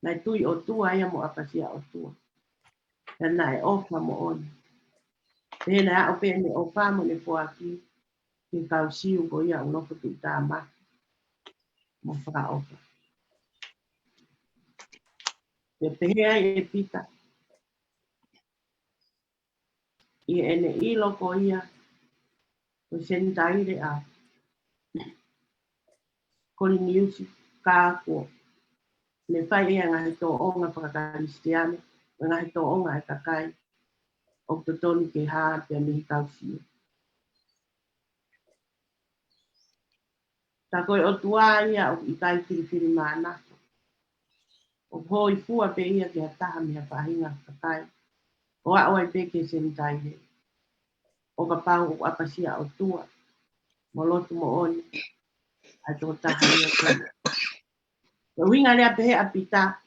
Nai tui o tua ia mo apasia o tua. Pea na e ofa mo oni. Pena o pene o famo le poaki. Ki kau siu ko ia unofo tu tāma. Mo whaka ofa. Te pehea e pita. I ene ilo ko ia. Ko sentaire a. Kolimiusi kāko. Le whai ea ngahi tō onga whakakaristiane. Ngahi tō onga e kakai. O to tonu ke haa pia mihi kau siu. Ta koe o tua ia o i kai whiriwhiri mānako. O hoi fua pe ia ki a taha miha whahinga kakai. O a oai peke sentaire. O ka pau o apasia o tua. Mo lotu mo oni. Ai tō taha ia tonu. O winga lea pehe a pita.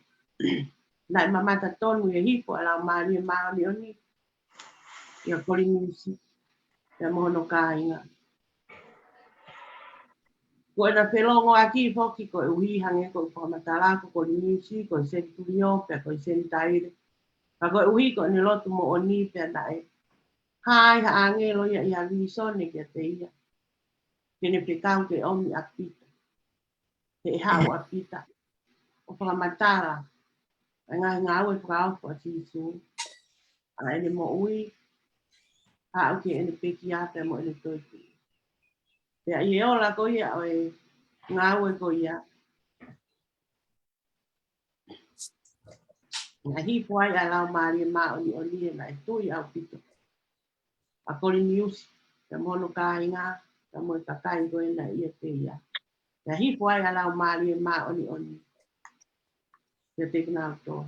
Nai mamata tonu e hipo ala maari e maari oni. Ia kolimiusi. Ia mohono kāinga. Ko ena whelongo aki foki ko e uhi hange ko whakamatala ko kolimiusi ko e Centurio pia ko e sentaire. Ka ko e uhi ko ne lotu mo oni pia na e. Hai ha angelo ia ia lisone kia te ia. Kene pekau ke omi a pita. Te hao a pita. O whakamatala. A ngahi ngau e whakaofu a tisu. A ene mo ui. Hao ke ene peki ate mo ene toitu. Pea i ola ko ia o e ngau e ko ia. Nga hipo ai a lau maari e maa oni oni e na e tui au pito. A kolimiusi. Te mono kāinga. Te mo e kakai ko e na ia te ia. Nga hipo ai a lau maari e maa oni oni. Te te knau tō.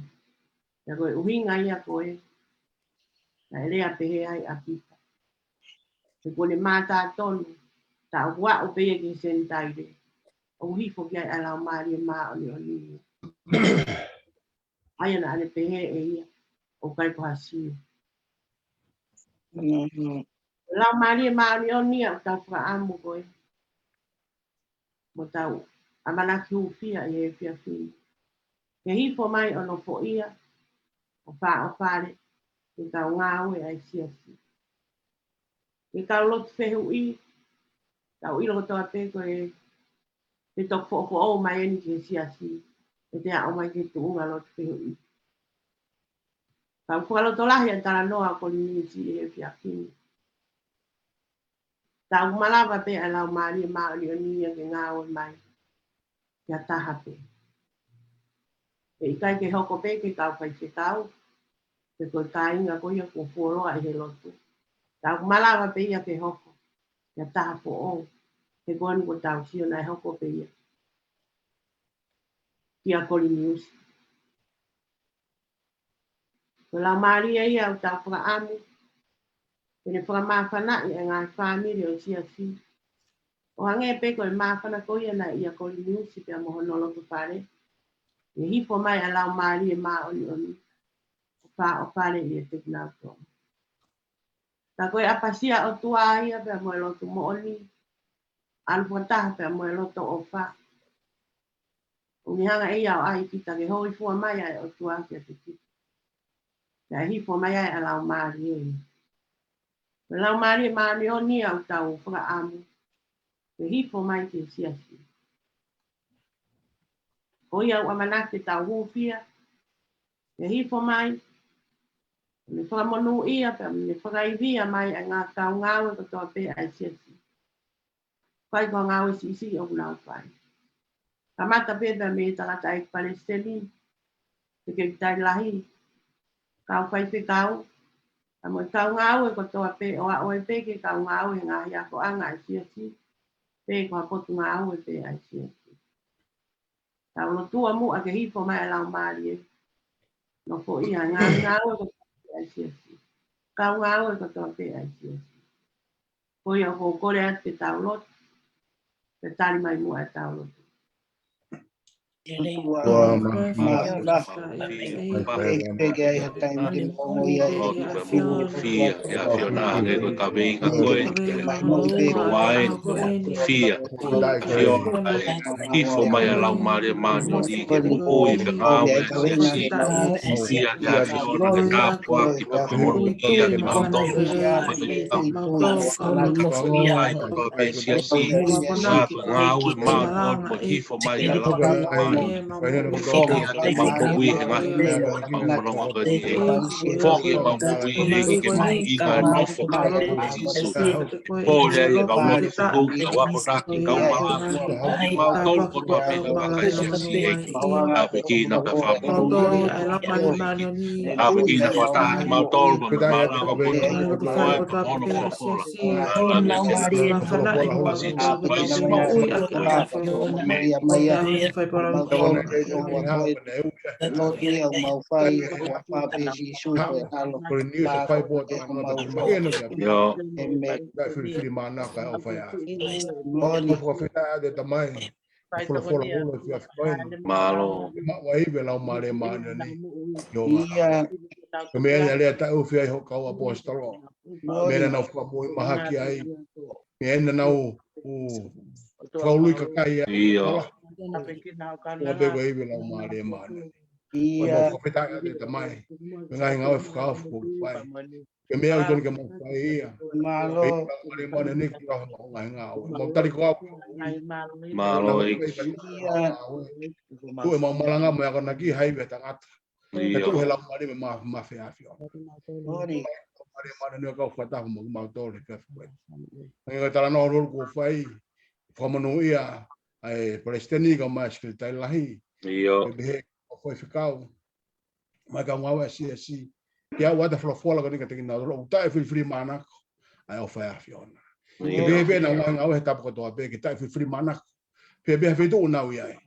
Te koe uhinga ia koe. Na e rea pehe ai a pita. Te kone mātā tonu. Ta ua o pehe ki sentaire. O hifo ki ai a lau maari e maa oni oni. Aia na ane pehe e ia. O kai ko hasiu. Lau maari e maa oni oni o tau whaka amu koe. Mo tau. Amanaki hufia i e fia fia. Ke hifo mai ono fo ia. O wha o whare. Ke tau ngāu e ai sia si. Ke kau lotu whehu i. Tau ilo toa te koe. Te tok fo o mai eni ke sia si. E te a o mai ke tuunga lotu whehu i. Tau whakaloto lahi an tala noa ko ni si e fia fia. Tau malawa pe a lau maari e maa ni oni ke ngāu e mai. Kia taha pe. E ikai ke hoko pe ke kau kai se tau. Te koe kāinga ko ia ko fuoroa e he lotu. Tau malawa pe ia ke hoko. Kia taha po o. Te koe ni ko tau sio na e hoko pe ia. Kia kolimiusi. Ko lau maari e ia o tau whaka amu. Kene whaka mawhana i a ngā whāmiri o sia si. O hange pe koe mawhana ko ia na ia kolimiusi pia mohono lotu whare. E hifo mai a lau maari e maa oni oni. O whare i e te knau tō. Ta koe apasia o tua ia pia mo e lotu mo oni. Alpuataha pia mo e loto o wha. O ni hanga ia o ai kita ke hoi fua mai ai o tua kia te kita. Pia hifo mai ai a lau maari e. Me lau maari e maa ni oni au tau whaka amu. Ke hifo mai ke sia si. O ia o amanake tau hufia. Ke hifo mai. Me whakamonu ia pia me whakaivia mai a ngā tau ngāwe katoa pe ai sia si. Whai ko ngāwe si isi o nau whai. Kamata pe pia me tangata e Palestini. Te ke tai lahi. Kau whai pe kau. A mo tau ngau e ko toa pe o a o e pe ke tau ngau e ngā ia ko anga e sia si. Pe ko a potu ngau e pe ai sia si. Tau no tua mu a ke hifo mai a lau maari e. No po ia ngau e ko toa pe ai sia si. Kau ngau e ko toa pe ai sia si. Ko ia ko kore at pe tau lot. Pe tali mai mua e tau lot. Ifo mai a lau mare mani ni ke pui ke ngau e si fia ya fiona ke tapua ki pa komono ia ki mauto pa ki pa pe sia si sa ngau e ma on mo ifo mai a lau mani fongi ate mau pui e ngahi mau mononga ka ni e fongi e mau pui e ke mau inga e mau foka jisu po le e kau lotu fitu ki ka wako raki kau mau tolu ko tua pe ka waka e sia si e a pe ki na pe whapo a pe ki na whataha ki mau tolu ko na mana ka putu moe ka mono whapola a pe ki malo Kemena lea tau whia i hoka o apostolo. Mena nau whapoi mahaki ai. Mena nau whaului kakai ai. Kua bego iwe lau maare maana. Kua whawhetai a te tamai. Ngai ngau e whakaafu ko whai. Kemea utoni ke mau whai ia. Kei lau maare maana ni ki raho o ngai ngau. Mau tari ko au. malo e Tu e mau malanga mo yako naki haiwe tangata. Te tu he lau maare me ma whea whio. Maare maana ni kau whatahu mo mau tore ka whai. Ngai tala no rol ko whai. Whamanu ia ai Palestini ka mai skil lahi. Iyo. Behe o foi ficau. Mai ka ngau si. Kia wata flofola ka nika tekina ro ta fri mana. Ai o fa fiona. Ke be na ngau he tap ko to be ki ta fri mana. Pe be fe tu na wi ai.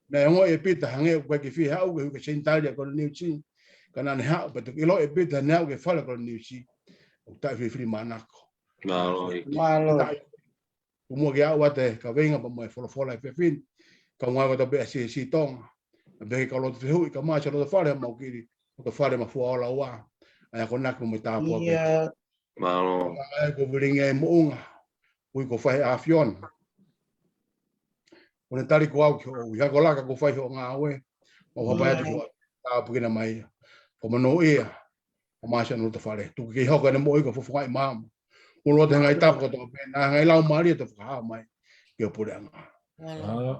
Na ngo e pita hange ko ki fi ha u ke sentalia ko ni chi. Kana ne ha but ilo e pita na ke fala ko ni chi. O ta fri mana. Malo. Umua ke au ate ka venga pa mai fola e fin ka ngā ko be si tong be ka lo te hui ka mai lo te fare mau kiri ko fare ma fu ala wa ai ko nak mo ta po be malo ai ko bringa e mo ui ko fai afion o tari ko au ko ya ko la ko fai ho nga we o ba ya ko ta pu na mai ko no ia o mai lo te fare tu ki ho ka mo ko fu fai mam ulo te ngai tap ko to pe na ngai lau mari to fa mai ke pure anga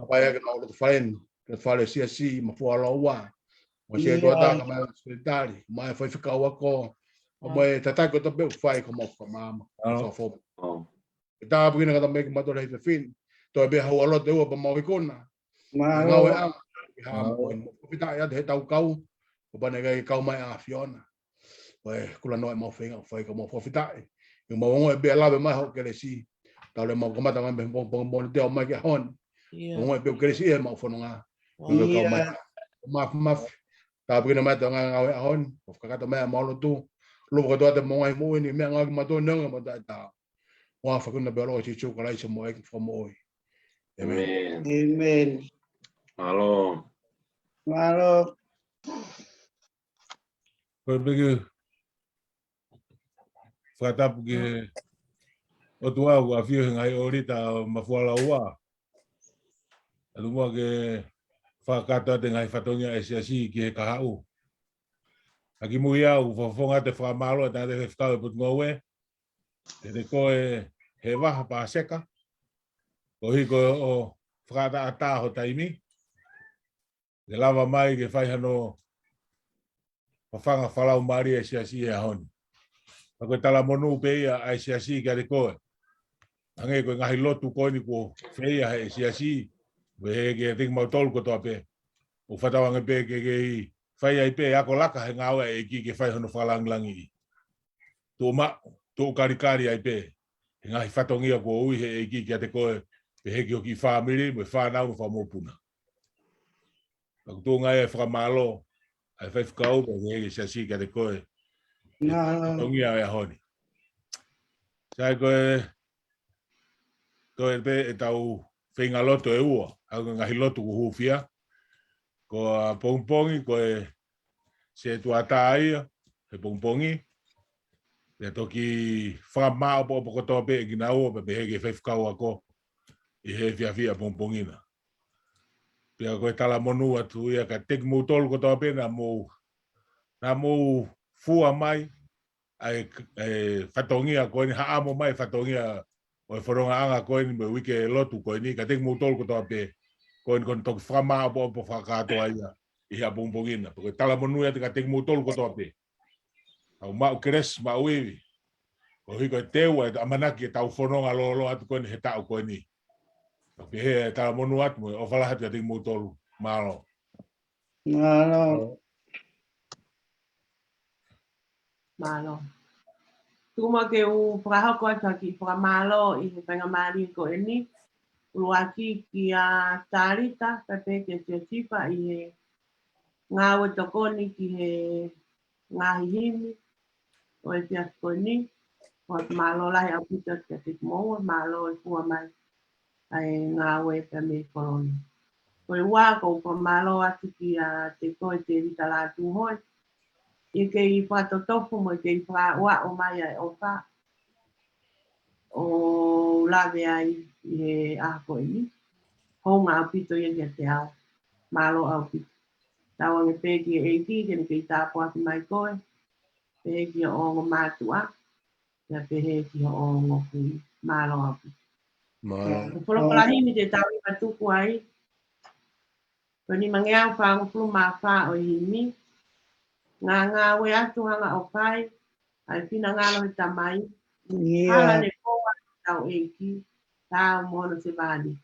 vai que no te falen que fale si ma fu ala wa o se do ta ma secretary mai foi ficar o ko o mai tata ko to be fai como mama so fo ta bu que também que matou aí fin to be ha lo te o pa mo ikona ma ngau e ang ha mo pita ya de tau kau o ba ne kau mai a fiona vai kula no mo fai como fofita eu mau be lá be mais o que ele si tal le mau comata mais bom te o mais que hon mau be que ele si é mau fono nga ma ta porque não mata nga hon o ficar também mau lo tu lo que tu te mau ai mo ni me nga ma to não ma ta wa fa kuna be lo si chu kala se mo e from oi amen malo Ko bege fata porque o tua o afio ngai orita mafuala ua. Alumwa ke fakata te ngai fatonia SSI ki ka hau. Aki muia u fofonga te whamalo ta te whkau e put ngowe. Te ko e he waha pa seka. Ko hiko o whakata ata ho taimi. Te lava mai ke whaihano whawhanga whalau maari SSI e honi. Ako tala monu pe ia ai siasi ka de ko. Ange ko ngahi lotu ko ni ko fe ia he siasi. We ke ting mau tol ko to pe. O fata wange pe ke fai ai pe ako laka he ngawe e ki ke fai hono falang langi. tō ma, tō karikari ai pē. He ngahi whatongia ko ui he eki kia te koe, pe heki o ki whāmiri, me whānau me whamopuna. Ako tō ngai e whakamalo, ai whai whakau, pe heki siasi kia te koe, whatongia ai ahoni. Sai koe, koe pe e tau whinga loto e ua, au ngahi loto ku hufia, ko a pongpongi, koe se tuata ia, he pongpongi, e toki whakamao po kotoa pe e gina ua, pe heke whai whakau ako, i he whiawhia pongpongina. Pia koe tala monu atu ia, ka teki mou tolu kotoa pe, na mou fua mai, ai whatongia koe ni haamo mai whatongia, o e wharonga anga koe ni me wike lotu koe ni, ka teki mou tolu kotoa pe, koe ni koe toki whakamao po whakatoa ia, i hea pongpongina. Koe tala monu ia, ka teki mou tolu kotoa pe. Au mau keres, mau iwi. Ko hiko e teua, e amanaki e tau whanonga lolo atu koe ni he tau koe ni. Pe he tala monu atu mo, o whalahatu ka teki mou tolu, malo. Malo. Tuma ke u prahoko ata ki pramalo i he panga mari ko eni. Uluaki ki a tarita, pepe ke te tipa i he ngawe tokoni ki he ngahihimi. O e pia ko ni. O e malo lahi a puta ke te moa, malo e kua mai. Ai ngawe pe me koloni. Ko e wā ko pramalo atu ki a te koe te rita la tu hoi. I ke i whatotofu mo ke i wha ua o mai ai o wha. O lawe ai i he ahako i ni. Honga au pito i ke te ao. Malo au pito. Tawa nge pēki e eiti, ke ni ke i tāpo ati mai koe. Pēki o ongo mātua. Ia pēki o ongo kui. Malo au pito. Ko wholopalahi mi te tau i matuku ai. Ko ni mangeau whangu pulu mā wha o i mi. Ngā we atu hanga o kai, ai pina ngalo he tamai, hala ne koa tau eiki, tau mono se vani.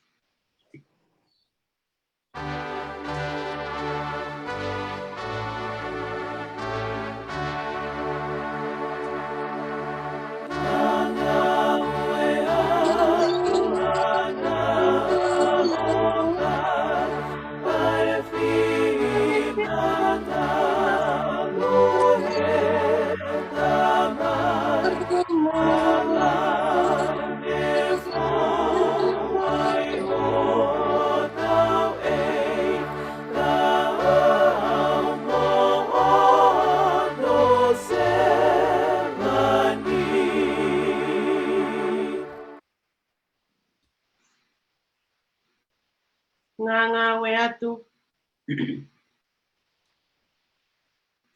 Ngā we atu,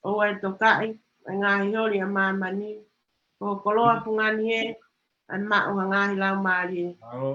o e tokai, ngā hiori a māmani, o koloa pungani e, an mao ngāhi lau maari e. Malo.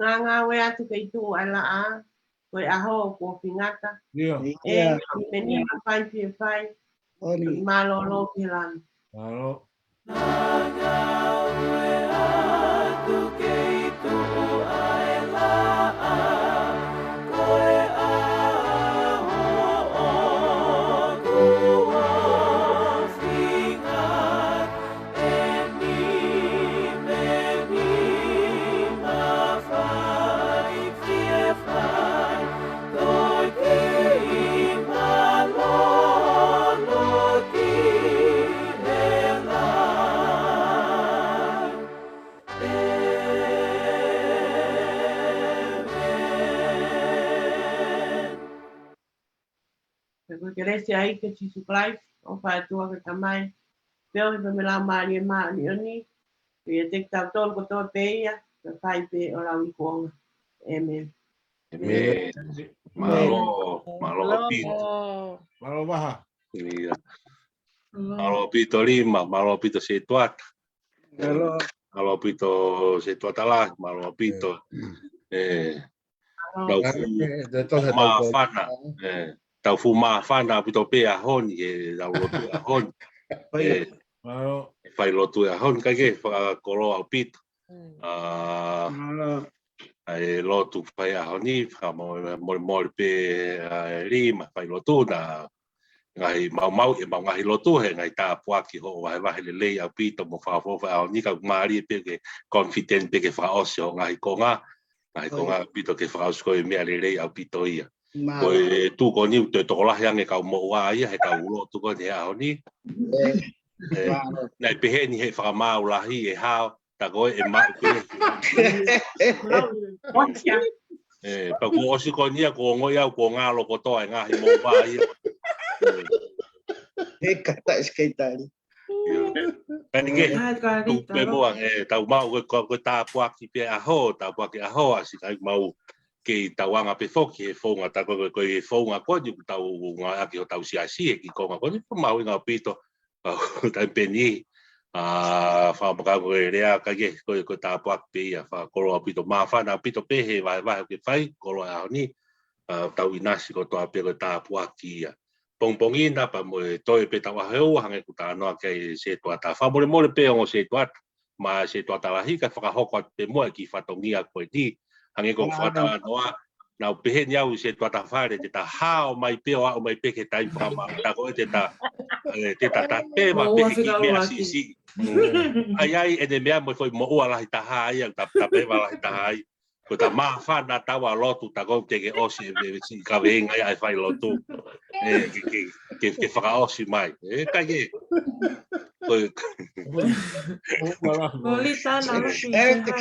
Ngā we atu kei tū ala a, koe aho o kua whingata, Ia. e meni ma whai pia whai, malo lo ki lan. Malo. Koe ke rese ai ke tisu klai, o whai tua ke tamai, peo he me lau maari e maa ni oni, pe e tek tau tolu kotoa pe ia, ke whai pe o lau i kuonga. Amen. Amen. Malo pito. Malo maha. Iya. Malo pito 5, malo pito se tuata. Malo pito se tuata lah, malo pito. Tau mafana. Tau fu mafana pito pe a honi e tau lotu a honi. Fai lotu a honi kage fa kolo au pito. Ai lotu fai a honi fa mo pe rima fai lotu na ngai mau e mau ngai lotu he ngai ta puaki ho wa he le au pito mo fa fo fa ni ka mari pe ke confident pe ke fa osio ngai konga pito ke fa osko e me le au pito ia ko tu ko ni te to la yang e ka mo wa ia he ka ulo tu ko ne a honi nai pe he ni he fa mau la hi e ha ta go e ma pa ko osi ko ni ko ngo ia ko nga lo ko to nga hi mo wa ia kata skaitari. Pe moa tau mau ko ta puaki pe aho ta puaki aho asi kai mau ke tawanga pe foki e fonga ta ko e fonga ko ni tau nga ki tau si asi ki ko ko ni mau nga pito ta peni fa ka ko rea ka ke ko ta puaki pe fa ko lo pito ma fa na pito pe he va ke fai ko lo ni tau inasi ko to pe ko ta puaki pongpongina pa mo toi pe ta wa heu hange ku ta no ke se to ta fa mo pe ngo se to ma se to ta la hi ka fa ho ko pe mo ki fa tongia ko di hange ko fa ta no na pe he nya u se to ta fa de ta ha o mai pe o mai pe ke tai fa ma ta ko te ta pe ma pe ki me si ai e de me mo foi mo o la ta ha ai ta pe va la ta ai ko ta ma fa na ta wa lotu ta ko te ke o si ka venga ai fai lotu que fa o si mai ka ke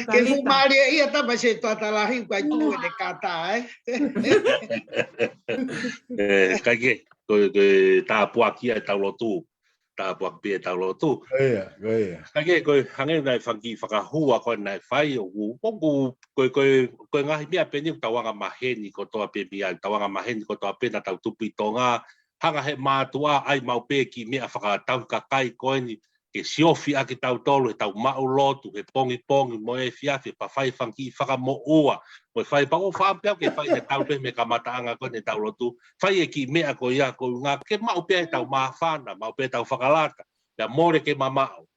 que fumaria ia ta ba se to ta la hi kwa tu de kata ka ke ko ta po aquí ta lotu ta po pe ta lotu ka ke ko hange nai fangi fa hua ko nai fai o ko ngai mia pe ni ta wanga maheni ko to pe bia ta wanga maheni ko to pe na ta tupi tonga hanga he matua ai mau pe ki mea whaka tau kakai koe ni ke siofi a ki tau tolu he tau mau lotu he pongi mo e fiafi pa whai whanki whaka mo ua mo e whai pa o whaapea ke whai he tau pe me ka mataanga koe ne tau lotu whai e ki mea ko ia ko ngā ke mau pe tau maa whana mau pe tau whakalata ya more ke mamao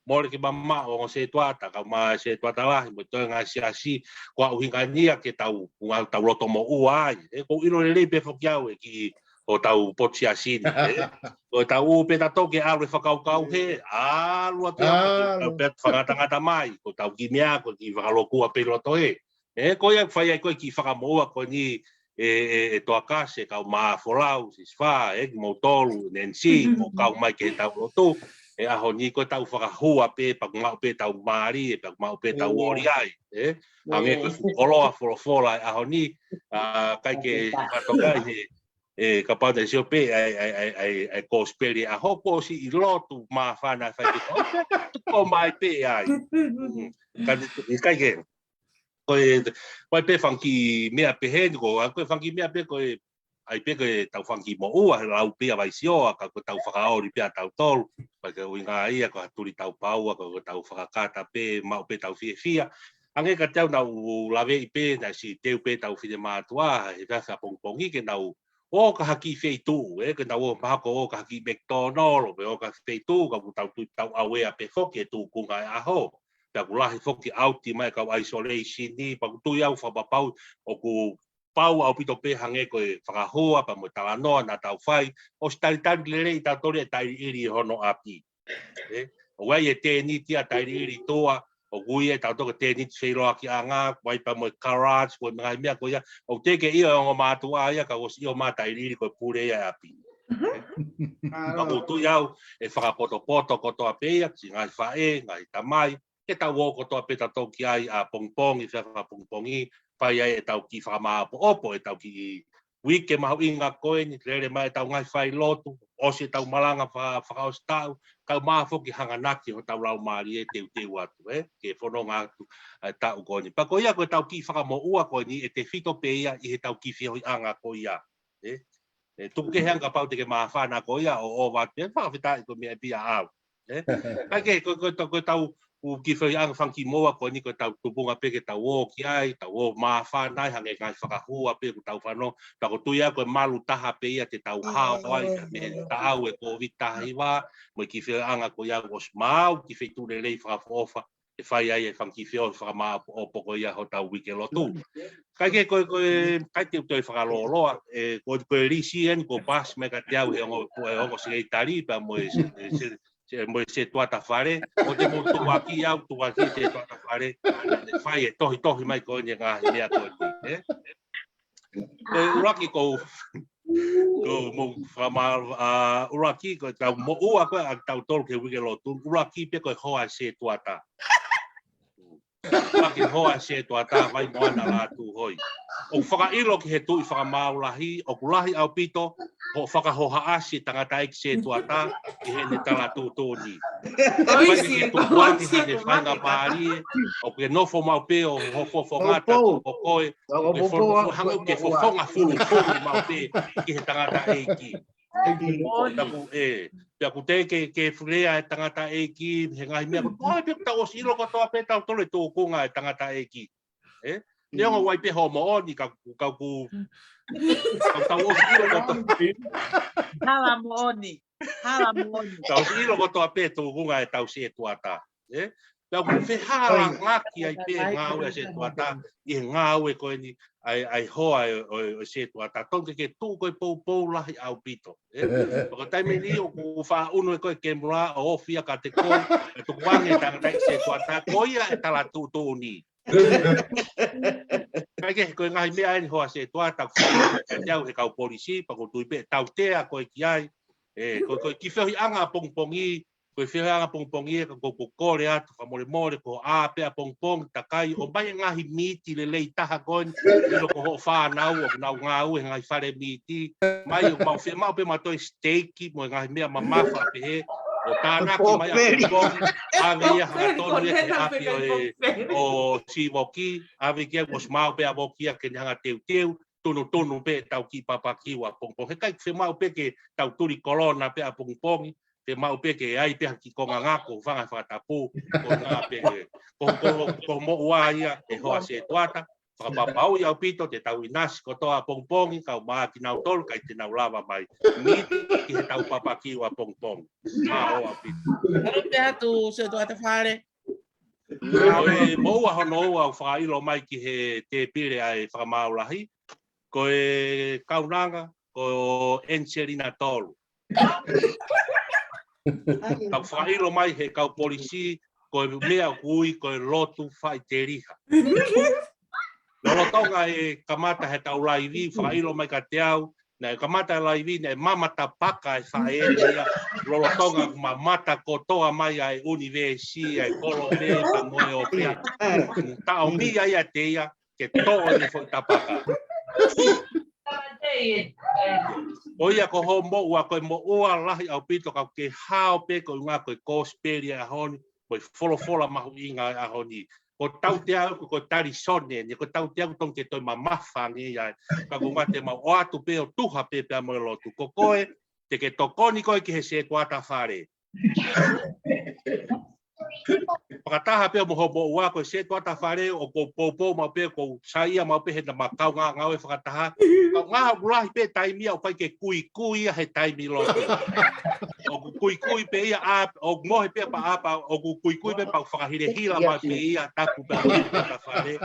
o se tuata ka ma se tuata lahi mo toi ngā siasi ko au hinga nia ke tau loto mo ua ai ko ino le pe whakiau e ki o tau poti asini o tau pe ta toke alu whakaukau he lua te tau pe whakatangata mai ko tau ki mea ko ki whakalokua pe loto he ko ia whai ai koe ki whakamoa ko ni toa kase kau maa folau siswha mo tolu nensi ko kau mai ke tau loto aho ni ko tau whakahua pe pakmau pe tau maari pakmau pe tau oriai ange ko koloa folofola aho ni kai ke whatokai he ka pau de sope ai cospeli a hopo si I lotu ma fana fai ko mai pe ai ka ke ko pe fanki mea pe he ko fanki mea pe ko ai pe ko tau fanki mo ua la pe vai sio ka ko tau whakaori pe tau tol pa ke winga ia ko turi tau pau ko tau whakakata pe mau pe tau fia ange ka tau na lave pe na si teu pe tau fide matua e fa pongpongi ke nau o ka haki feitu ke na o ma ko ka haki McDonald o ka feitu ka tau awe pe foke tu ku ga aho ta ku lahi foke auti mai ka isolation ni pa tu ia fa pa pau o ku pau au pito pe hange ko whakahoa pa mo tala noa na tau whai o stalitari lere I tau tori e tairi iri hono api o wai e tēni tia tairi iri toa o gui e tau toka tēni whairoa ki a ngā wai pa mo karats ko mga mea ko ia o teke ia o mātua ia ka os ia o mātairi iri ko pure ia api ka kutu iau e whakapoto koto a peia si ngai whae ngai tamai e tau o koto a peta toki ai a pongpong I whaka pongpongi pai ai e tau ki whakamaapo opo e tau ki wike mau inga koe ni lere mai tau ngai whai lotu, o se tau malanga whakaos tau, kau maafoki hanganaki o tau lau maari e teu atu, ke whanonga atu tau koe ni. Pako ia koe tau ki whakamo ua koe ni, e te whito pe ia i he tau ki whihoi anga koe ia. Tuku ke heanga pau te ke maawhana koe ia o watu, whakawhitai koe mea pia au. Kai ke koe tau u ki whai anga whanki moa koe ni koe tau tupunga pe ke tau o ki ai, tau o maawhanai hange ngai whakahua pe ko tau whanau, tako tuia koe malu taha pe ia te tau hao ai, me tau e ko vitahi wā, mo ki whai anga koe ia os mau, ki whai tūre lei whakafofa, e whai ai e whanki whio whakamaa o poko ia ho tau wike lotu. Kai ke koe kai te utoi whakaloloa, koe risi en ko pas me ka te au he ongo sige tari, pa mo mo se tuata whare, o te mo tuaki au, tuaki te tuata whare, whai e tohi mai koe ni ngā mea koe ni. Koe uraki ko mo uraki ko tau mo ua koe a tau tolu ke wike lotu, uraki pe koe hoa se tuata. Uraki hoa se tuata, vai moana la tu hoi. O whakailo ki he tui whakamaulahi, o kulahi au pito, ho whakahoha asi tangata ek se tuata, ki he ne tala tūtōni. Whai ke tukuati hane whainga pārie, o ke nofo mau pe o hofofo ngata o koe, hangu ke fofonga furu mau pe, ki he tangata eki. Taku taku te ke furea e tangata eki, he ngai mea, koe pe tau o silo katoa pe tau tole tōkunga e tangata eki. Ne onga wai pe ho mo oni ka ku tau o silo katoa. Hala mo oni. Tau silo katoa pe tōkunga e tau se tuata. Tau ku whehara ngaki ai pe ngāu e se tuata, i ngāu e koe ni ai hoa o se tuata. Tonke ke tū koe pou lahi au pito. Pako taime ni o ku wha unu e koe ke mura o ofia ka te koe, e tuku wange tangatai se tuata, koia e tala tū ni. Kai ke koe ngahi mea ni hoa se tuata, ku jau he kau polisi, pako tui pe tau tea koe ki ai, koe ki whehi anga pongpongi, koe whia anga pongpongi e ka ko kore atu, ka more ko a pe a pongpong, takai, o mai ngahi miti le lei taha koe, ilo ko ho whanau, o nau ngau e ngai whare miti, mai o mau whia mau pe matoi steaki, mo ngahi mea mamafa pe he, o tānaki mai a pongpong, ave ia hanga tonu e te api o siwoki, ave kia mos mau pe a wokia ke hanga teu, tunu pe tau ki papakiwa pongpong, he kai whia mau pe ke tau turi kolona pe a pongpongi, te mau pe ke ai pe ki konga ngako whanga whakatapu ko ngā pe ko mo ua ia e hoa se tuata whakapapau i au pito te tau inasi ko toa pongpongi kau maa ki nau tolu kai te nau lava mai miti ki he tau papakiwa pongpong maa o au pito. Ano te hatu se tuata whare? Mo ua hono ua au whakailo mai ki he te pire ai whakamaulahi ko e kaunanga ko Enserina tolu. Kau whailo mai he kau polisi, koe mea kui, koe lotu whai te riha. Lolotonga e kamata he tau laivi, whailo mai ka te au, na e kamata laivi, na e mamata paka e whae ia, lolotonga mamata kotoa mai ai universi, ai kolope, ka moe o pia. Ta o mia ia te ia, ke toa ni fo tapaka. Oia ko ho mo ua koe mo ua lahi au pito kau ke hao pe ko ngā koe kosperia a honi, koe wholofola mahu inga a honi. Ko tau te au ko tari sone, ni ko tau te au tong ke toi mamafa ngi ai, ka ko ngā te mau o atu pe o tuha pe pe a mo lotu. Ko koe, te ke tokoni koe ki he se tuata whare. Pakataha pe mo hobo ua ko se tuata whare o ko popo mau pe ko saia mau pe he na makau ngau e whakataha. Kau ngā ulahi pe taimia o kai ke kui he taimi lotu. O kui pe ia o mohe pe pa apa o kui pe pa whakahire hila mau pe ia taku pe o tuata whare.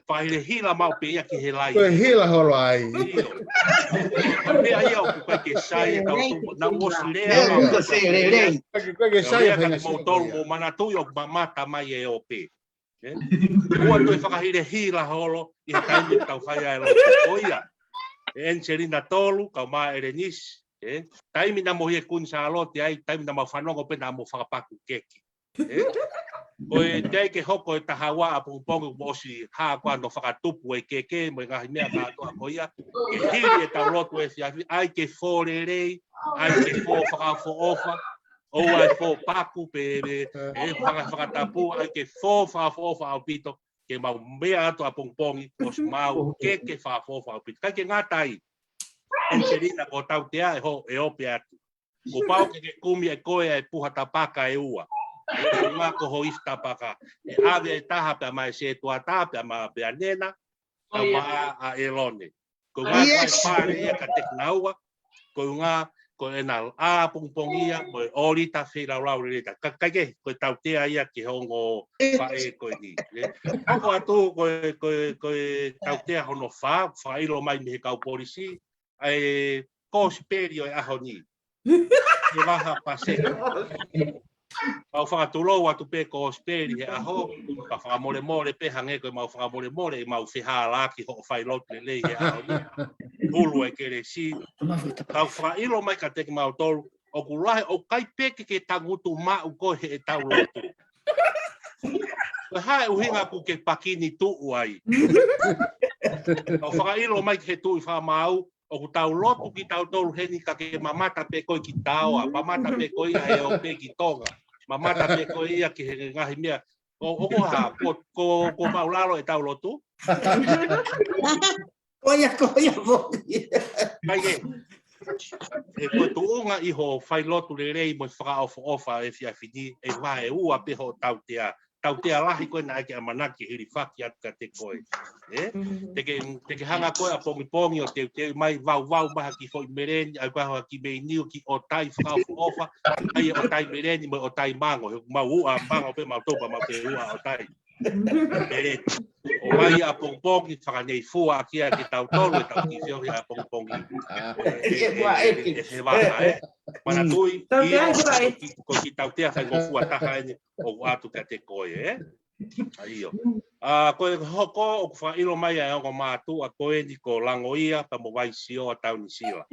Whakahire hila mau pe ia ki he lai. Koe hila holo ai. Pe ia o kai ke saia tau na mosi lea mau. Koe ke saia whenga. Mo tolu mo manatui o mamata mai e o pe. Ua toi whakahire hila holo i he taimi tau whaia e lotu. Oia. Enserina tolu, kau maa erenis, taimi na mohi e kun sa alote ai, taimi na mau whanongo pe na mo whakapaku keki. Koe te ke hoko e tahawa a pungpongi mosi haa kwano whakatupu e keke mo ngahi mea kātoa ko ia. Ke hiri e tau lotu e fiafi, ai ke fōrerei, ai ke fō whakafo ofa, o ai fō paku pe e whakatapu, ai ke fō whakafo ofa au pito, ke mau mea ato a pungpongi, mos mau keke whakafo ofa au pito. Kai ke ngātai, e ke rina ko tau tea e ho e ope atu. Ko pau ke kumi e koe e puha tapaka e ua. E ngā ko ho ifta paka. E ave e taha pe mai se tua tā pe ma pe anena, a ma a elone. Ko ngā kai pāre ia ka teknaua, ko ngā ko e nā a pungpongia, mo e orita whira rau rita. Kai ke, ko tau tea ia ki hongo whae koe ni. Ako atu ko tau tea hono whairo mai me he kau polisi, ai ko siperio e aho ni. E waha pase. Mau whakaturo atu pe ko speri he aho, ka whakamore pe hange koe mau whakamore, mau whiha laki ho whailot le he aho ni. Hulu e kere si. Kau whakailo mai ka teki mau toru, o kurahe o kai peke ke tangutu mau ko he e tau lotu. Koe hae uhinga ku ke pakini tuu ai. Kau whakailo mai ke tui whamau, o ku tau lotu ki tau toru heni ka ke mamata pe koe ki taoa, mamata pe koe ia e o pe ki tonga. Mamata pe koe ia ki he ngahi mea. O koha, ko maulalo e tau lotu? Koia voki. Kai e. E koe tuunga i ho whai lotu le rei mo whakaofa ofa e whiawhini, e wha e ua pe ho tau tea. Tau tea lahi koe na ake amanaki hiri whaki atu ka te koe. Te ke hanga koe a pongi o te mai vau maha ki fo i mereni, ai kaha ki mei niu ki o tai whakaofa ofa, ai o tai mereni mo o tai mango, mau ua mango pe mau topa mau te ua o tai. Mereni. O mai a pongi whakanei fua kia ki tau tolu e tau ki whiohi a pongi. E he waka e. Mana tui, ko ki tau tea whai ngofua taha ene o atu ka te koe e. Aio. Koe hoko o ku whailo mai a ongo mātu a koe ni ko langoia pa mo wai sio a tau ni sila.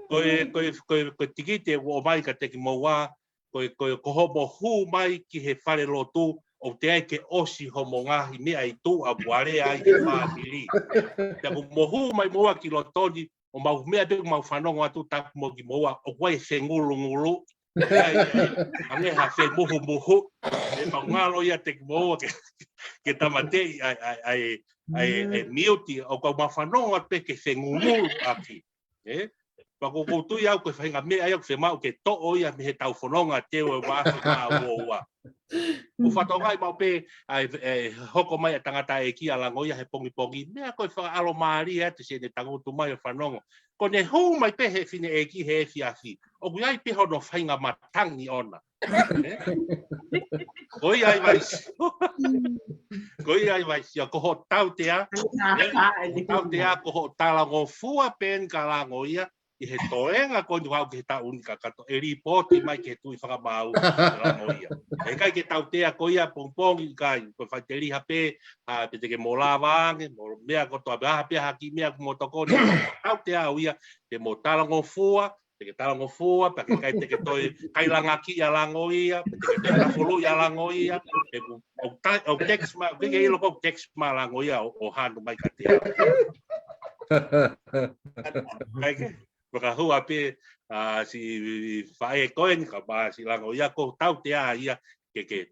Koe tikite o mai ka teki mo wā, koe homo hu mai ki he whare lotu o te ai ke osi homo ngahi mea i tū a buare ai he whātiri. Te mo hu mai moa ki lotoni, o mau mea pe mau whanongo atu tapu mo ki moa, o wai whengulu. Ange ha whe muhu, e mau ngalo ia te ki moa ke tamatei ai miuti, o kau mau whanongo atu ke whengulu aki. Pako koutu iau koe whainga mea iau whe mau ke to'o ia me he tau whanonga teo e wāwhi kā ua. Ko whatongai mau pe hoko mai a tangata e ki a lango ia he pongi, mea koe whaalo maari e te se ne tangutu mai o whanongo. Ko ne hou mai pe he whine e ki he whiawhi, o kui ai pe hono whainga matangi ona. Koi ai vaisi, ko ho tau tea, ko ho talango fua pen ka lango ia, i he toenga ko ni wau ke ta unika kato e ripoti mai ke tui whakamau lango ia. E kai ke tau tea ko ia pongpongi kai, ko whaiteri hape, pe te ke mola wange, mea ko toa beha pe haki mea ku motokoni, tau tea au ia, te mo talango fua, te ke talango fua, pa ke kai te ke toi kailanga ki a lango ia, pe te ke te rafulu ia lango ia, o text ma, ke ilo ko text ma lango ia o hanu mai ka tea. Kai ke? Maka hua pe si whae koen ka ba si lango ia ko tau tea ia ke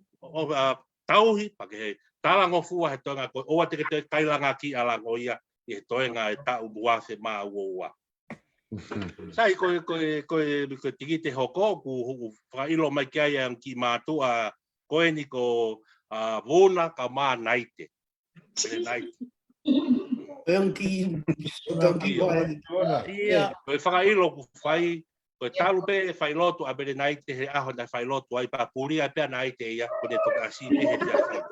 tauhi pa ke talango fua he toenga ko oa te ke kailanga ki a lango ia i he toenga e tau buafe maa ua. Sai koe tiki te hoko ku whailo mai kia ia ki mātu a koen i ko vona ka maa naite. Naite. Koe whakailo ku whai, koe talu pe whailotu a bere nai te he aho na whailotu ai pa puri a pia nai te ia, kone toka si me he tia whai.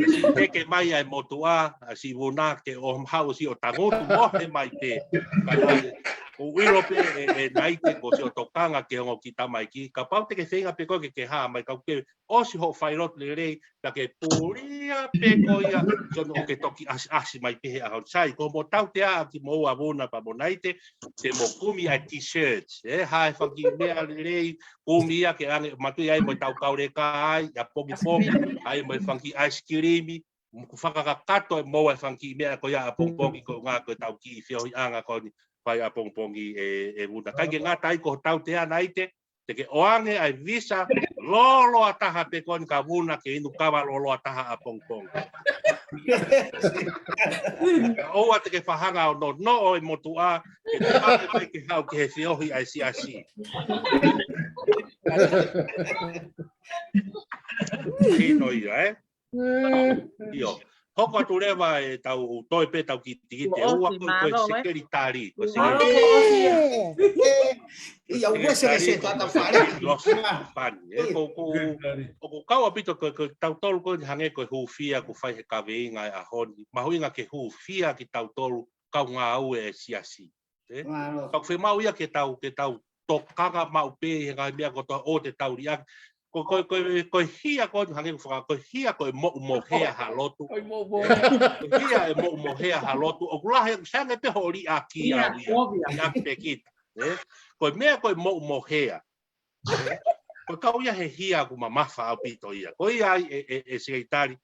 Si teke mai ai motua, si wuna ke o hau si o tangotu mohe mai te, O wiro pe nai te ko se o tokanga ke hongo ki tamai ki. Ka pau te ke whenga pe koe ke haa mai kau ke osi ho whairot le rei na ke puria pe koia son o ke toki asi mai pehe a hautsai. Ko mo tau te a ki mo avona pa mo naite te mo kumi ai t-shirts. Hae whaki mea le rei kumi a ke ange matui ai mo tau kaure ka ai a pongi pongi ai mo whanki ice creami. Ku whakakato e mo e whanki mea ko ia a pongpongi ko ngā ko tau ki whiohi anga ko ni. Pai a pongpongi una. Kai ke ngata ai ko tau te ana ite, te ke oange ai visa lolo ataha pe kon ka vuna ke inu kawa lolo ataha a pongpongi. Oa te ke whahanga o no o e motu a, ke te pake mai ke hau ke he whiohi ai si asi. Hino ia, Io. Hoko atu rewa e tau toi pe tau ki te ua koe sekeritari. Ia uese ke se tata whare. Ko kaua pito koe tau tolu koe hange koe huwhia ku whai he kaweinga e a honi. Mahuinga ke huwhia ki tau tolu kau ngā au e siasi. Kau whemau ia ke tau tokanga mau pe he ngai mea kotoa o te tau riak. Ko hia ko hange ko hia ko mo hea ha lotu hia e mo hea ha lotu o kula he sange te hori aki a ia pe kita ko me ko mo hea ko ka ia he hia ku mamafa au pito ia ko ia e secretary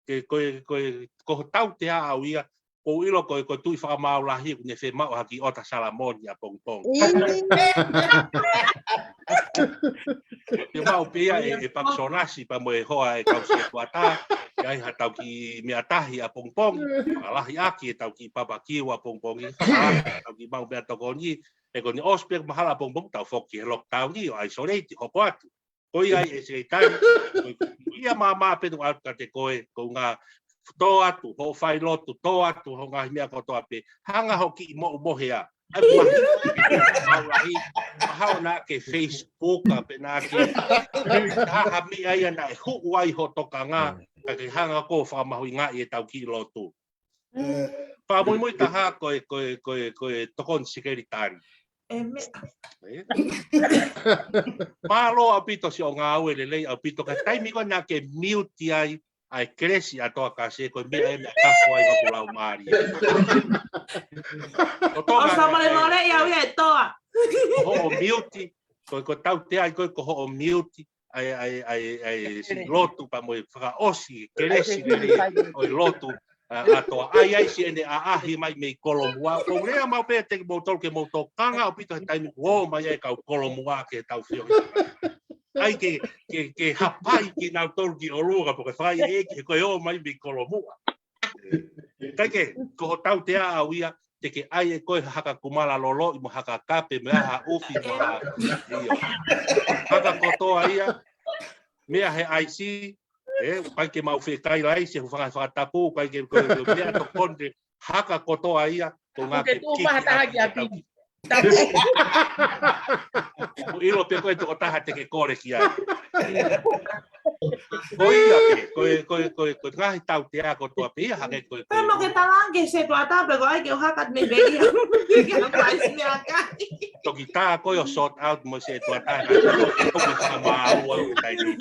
ke ko tau te a ia ko ilo ko tu fa mau la hi ne fe mau haki ota salamon ya pong Te mau pia e paksonasi pa mo e hoa e kau se tuata ai ha tau ki me atahi a pongpong alahi aki e tau ki papaki wa pongpongi tau ki mau bea tokoni e koni ospek mahala pongpong tau foki e lockdown ni o isolate hoko atu koi ai e se tai ia mama pe tu alta te koe ko nga to atu ho fai lotu to atu ho nga mea ko to ape hanga hoki mo hea ai mahi hau na ke Facebook ape na ke ha mi ai na hu wai ho tokanga ka ke hanga ko fa mahu nga e tau ki lotu pa moi ta ha ko tokon secretary Malo apito si o nga awe lelei apito ka taimi ko na ke mute ai ai cresi a toa kase ko mi ai ka foi ko lau mari o samale mole ia ue toa ho mute ko tau te ai ko ho mute ai si lotu pa mo fa osi cresi o lotu a toa ai si ene a ahi mai me kolomua ko rea mau pe te motor ke motor kanga o pito taimi wo mai ai ka kolomua ke tau fio ai ke hapai ki nau tolu ki orua porque fai e ke koe o mai mi kolomua. Kai ke ko tau te a uia te ke ai e koe haka kumala lolo i mo haka kape me aha ufi mo ha. Haka kotoa ia mea he IC kai ke mau whekai lai se hufanga whakatapu kai ke mea to konde haka kotoa ia ko ngā ke kiki. Ilo pe koe toko taha te ke kore ki ai. Koe ngahi tau te a kotoa pe ia hake koe. Pero mo ke talange se tua tape ko ai ke o hakat me beia. Ke o paisi me akai. Toki tā koe o sort out mo se tua taha. Koe whakamāua o tai ni.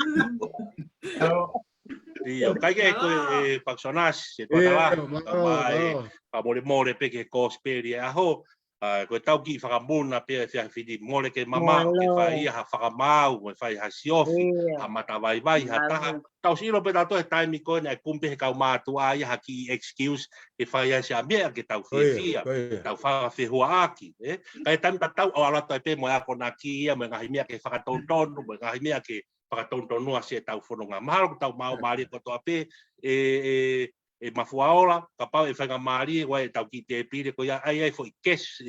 Iyo, kai ke koe paksonas se tua taha. Pa more pe ke kosperi aho. Ko tau ki whakamuna pia fia whidi mole ke mama ke whai ha whakamau mo whai ha siofi ha matawai vai ha taha tau siro pe tau e taimi koe nei kumpe he kau mātua ia ha ki excuse ke whai ha sia mea ke tau whiwhia tau whawhihua aki kai taimi tau o alato e pe mo ako na ki ia mo ngahi mea ke whakatontonu mo ngahi mea ke whakatontonua se tau whononga mahalo tau mau maari kotoa pe e mafuaola ka pau e whanga maari wai tau ki te pire ko ia ai fo kes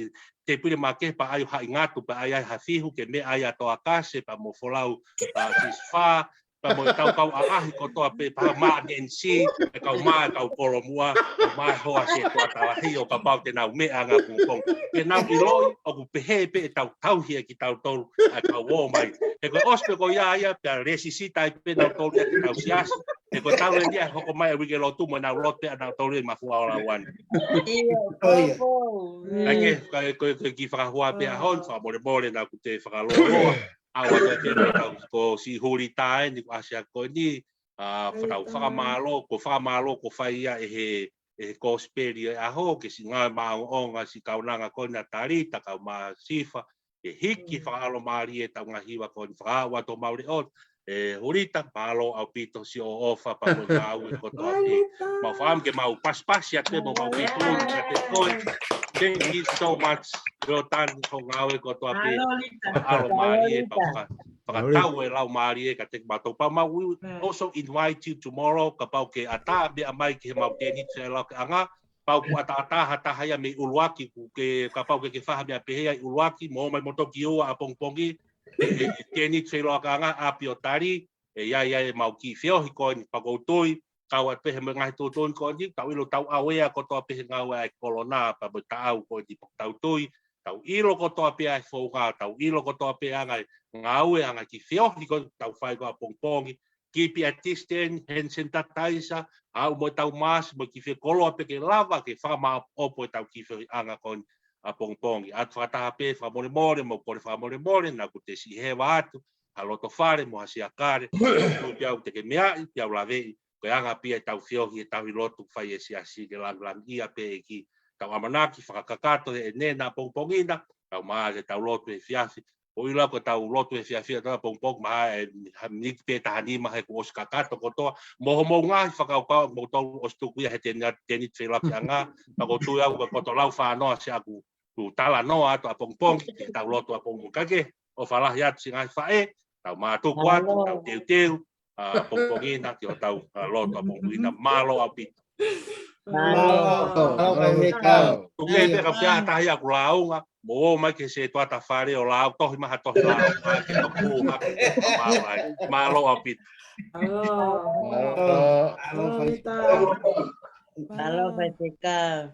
te pire ma ke pa ai ha ingatu pa ai ha fihu ke me ai atoa kase pa mo folau sisfa pa mo tau kau ahi ko toa pe pa ma NC e kau ma kau polomua ma hoa se toa tala hio ka pau te nau me anga pungpong ke nau i loi o ku pehe pe tau hia ki tau tolu a kau o mai e ko ospe ko ia pe resisita pe nau tolu e tau siasi e ko tau le dia hoko mai wike lotu mo na lote ana tole ma fu ala wan ai ko ki fa hua pe a hon fa bole na ku te fa lo a wa te ko si holi tai ni asia ko ni a fa malo ko fa ia e ko speri a ho ke si nga ma onga si kaunanga ko na tarita ka ma sifa e hiki fa alo mari e ta nga hiwa ko fa wa to mauri o horita palo au pito si o ofa pa mo mau ko to api ma fam ke mau pas ya te mo mau pito te ko thank you so much rotan ko ngau ko to api alo mari pa tau e lau mari ka te mato pa mau also invite you tomorrow ka pau ke ata be amai ke mau te ni se la anga pau ku ata hata haya me ulwaki ku ke ka pau ke fa be pe haya ulwaki mo mai moto kiu a pongpongi teni te loka nga apio tari e ia mau ki fio ko ni pagotoi kawa pe me ngai to ton ko ni tau ilo tau awea ko to pe nga wa kolona pa tau ko di tau toi tau ilo ko to pe ai fo ka tau ilo ko to pe nga ngau e nga ki fio ko tau fai ko pongpongi ki pi atisten hen sentataisa au mo tau mas mo ki fio kolo pe ke lava ke fa ma opo tau ki fio anga kon a pongpongi at fata pe fa mo mo por fa mo na ku te si he watu a loto fare mo asia kare tu piau te ke mea piau lave ko anga pia tau fio hi tau lotu fa esi asi ke lang ia pe ki tau amanaki fa kakato e ne na pongpongina tau ma tau lotu e fiafi o ila ko tau lotu e fiafi tau pongpong ma ni pe tahani ma he ko kakato ko to mo nga fa ka mo tau ostu ku he te ni te la pianga ko tu au ko to lau fa no sia ku tu tala no ato a pongpong ke tau loto a pongpong kake o falah ya singa fae tau mato kwat tau teu a pongpongina ke tau loto a pongpongina malo api tu ke pe ka pia ta ya kulaunga mo mai ke se to ata fare o lau to ma to lau ke to ku malo api Halo, Vita. Halo, Vita.